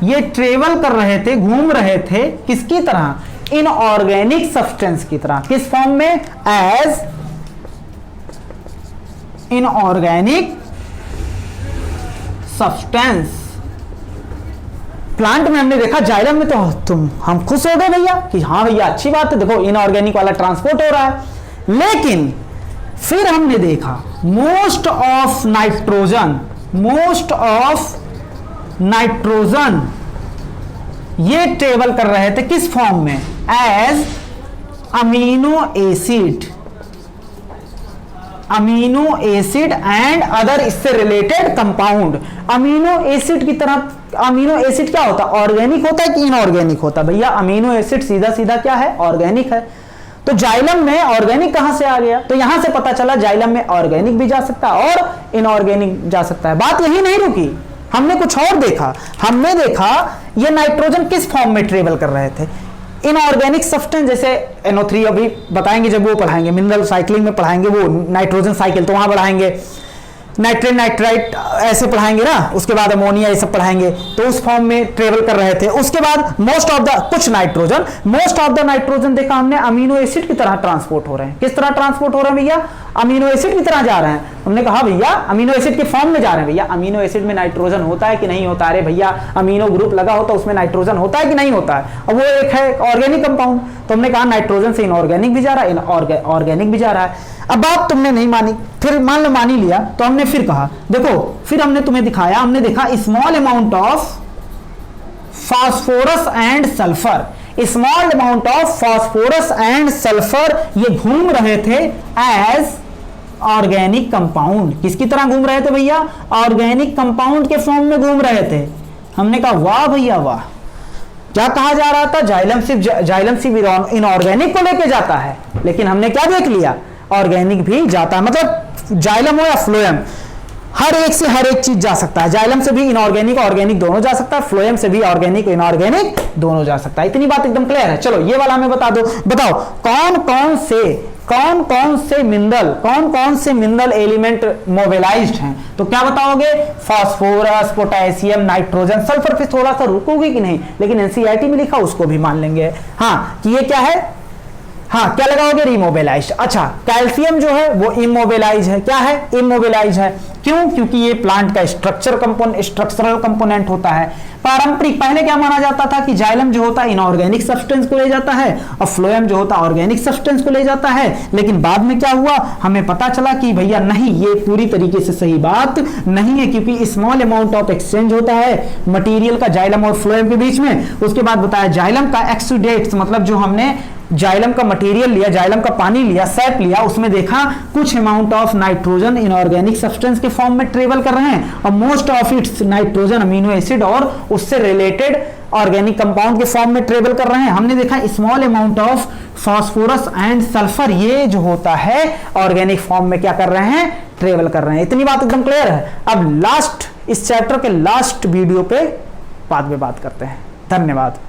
ये ट्रेवल कर रहे थे, घूम रहे थे किसकी तरह, इनऑर्गेनिक सब्सटेंस की तरह। किस फॉर्म में, एज इनऑर्गेनिक सब्सटेंस प्लांट में हमने देखा, जाइलम में तो हम खुश हो गए भैया कि हाँ भैया अच्छी बात है, देखो इनऑर्गेनिक वाला ट्रांसपोर्ट हो रहा है। लेकिन फिर हमने देखा मोस्ट ऑफ नाइट्रोजन ये ट्रेवल कर रहे थे किस फॉर्म में, as amino acid and other इससे रिलेटेड कंपाउंड। अमीनो एसिड की तरह, अमीनो एसिड क्या होता है, ऑर्गेनिक होता है कि इनऑर्गेनिक होता है भैया? अमीनो एसिड सीधा सीधा क्या है, ऑर्गेनिक है। तो जाइलम में ऑर्गेनिक कहां से आ गया? तो यहां से पता चला जाइलम में ऑर्गेनिक भी जा सकता है और इनऑर्गेनिक जा सकता है। बात यही नहीं रुकी, हमने कुछ और देखा। हमने देखा ये नाइट्रोजन किस फॉर्म में ट्रेवल कर रहे थे, इनऑर्गेनिक सब्सटेंस, जैसे NO3 अभी बताएंगे जब वो पढ़ाएंगे, मिनरल साइक्लिंग में पढ़ाएंगे वो नाइट्रोजन साइकिल, तो वहां पढ़ाएंगे नाइट्रेट नाइट्राइट ऐसे पढ़ाएंगे ना, उसके बाद अमोनिया ये सब पढ़ाएंगे। तो उस फॉर्म में ट्रेवल कर रहे थे। उसके बाद मोस्ट ऑफ द नाइट्रोजन देखा हमने अमीनो एसिड की तरह ट्रांसपोर्ट हो रहे हैं। किस तरह ट्रांसपोर्ट हो रहे हैं भैया? अमीनो एसिड की तरह जा रहे हैं। हमने कहा भैया अमीनो एसिड के फॉर्म में जा रहे हैं। भैया अमीनो एसिड में नाइट्रोजन होता है कि नहीं होता? अरे भैया अमीनो ग्रुप लगा होता उसमें नाइट्रोजन होता है कि नहीं होता है? अब वो एक है ऑर्गेनिक कंपाउंड, तो हमने कहा नाइट्रोजन से इनऑर्गेनिक भी जा रहा है, ऑर्गेनिक भी जा रहा है। अब बात तुमने नहीं मानी, फिर मान लो मानी लिया, तो हमने फिर कहा देखो, फिर हमने तुम्हें दिखाया, हमने देखा small amount of phosphorus and sulphur, small amount of phosphorus and sulphur ये घूम रहे थे एज ऑर्गेनिक कंपाउंड। किसकी तरह घूम रहे थे भैया? ऑर्गेनिक कंपाउंड के फॉर्म में घूम रहे थे। हमने कहा वाह भैया वाह, क्या कहा जा रहा था? जाइलम सिर्फ इनऑर्गेनिक को लेके जाता है, लेकिन हमने क्या देख लिया, ऑर्गेनिक भी जाता है। मतलब जाइलम हो या फ्लोएम, हर एक से हर एक चीज जा सकता है। जाइलम से भी इनऑर्गेनिक ऑर्गेनिक दोनों जा सकता है, फ्लोएम से भी ऑर्गेनिक इनऑर्गेनिक दोनों जा सकता है। इतनी बात एकदम क्लियर है। चलो ये वाला हमें बता दो, बताओ कौन कौन से मिनरल एलिमेंट मोबिलाइज्ड हैं? तो क्या बताओगे? Phosphorus, potassium, nitrogen, sulphur. फिर थोड़ा सा रुकोगे कि नहीं, लेकिन एनसीईआरटी में लिखा उसको भी मान लेंगे। हाँ कि ये क्या है, हाँ क्या लगाओगे? रिमोबिलाइज्ड। अच्छा कैल्शियम जो है वो इमोबिलाइज है। क्या है? इमोबिलाइज है। क्यों? क्योंकि ये प्लांट का स्ट्रक्चरल कंपोनेंट होता है। पारंपरिक पहले क्या माना जाता था कि जाइलम जो होता है इनऑर्गेनिक सब्सटेंस को ले जाता है और फ्लोएम जो होता है ऑर्गेनिक सब्सटेंस को ले जाता है। लेकिन बाद में क्या हुआ, हमें पता चला कि भैया नहीं, ये पूरी तरीके से सही बात नहीं है, क्योंकि स्मॉल अमाउंट ऑफ एक्सचेंज होता है मटीरियल का जाइलम और फ्लोएम के बीच में। उसके बाद बताया जाइलम का एक्सुडेट्स, मतलब जो हमने जाइलम का मटेरियल लिया, जाइलम का पानी लिया, सैप लिया, उसमें देखा कुछ amount of nitrogen inorganic substance के फॉर्म में ट्रेवल कर रहे हैं और most of its nitrogen amino acid और उससे रिलेटेड ऑर्गेनिक कंपाउंड के फॉर्म में ट्रेवल कर रहे हैं। हमने देखा small amount of phosphorus and sulphur ये जो होता है ऑर्गेनिक फॉर्म में क्या कर रहे हैं, ट्रेवल कर रहे हैं। इतनी बात एकदम क्लियर है। अब लास्ट, इस चैप्टर के लास्ट वीडियो पे बाद में बात करते हैं। धन्यवाद।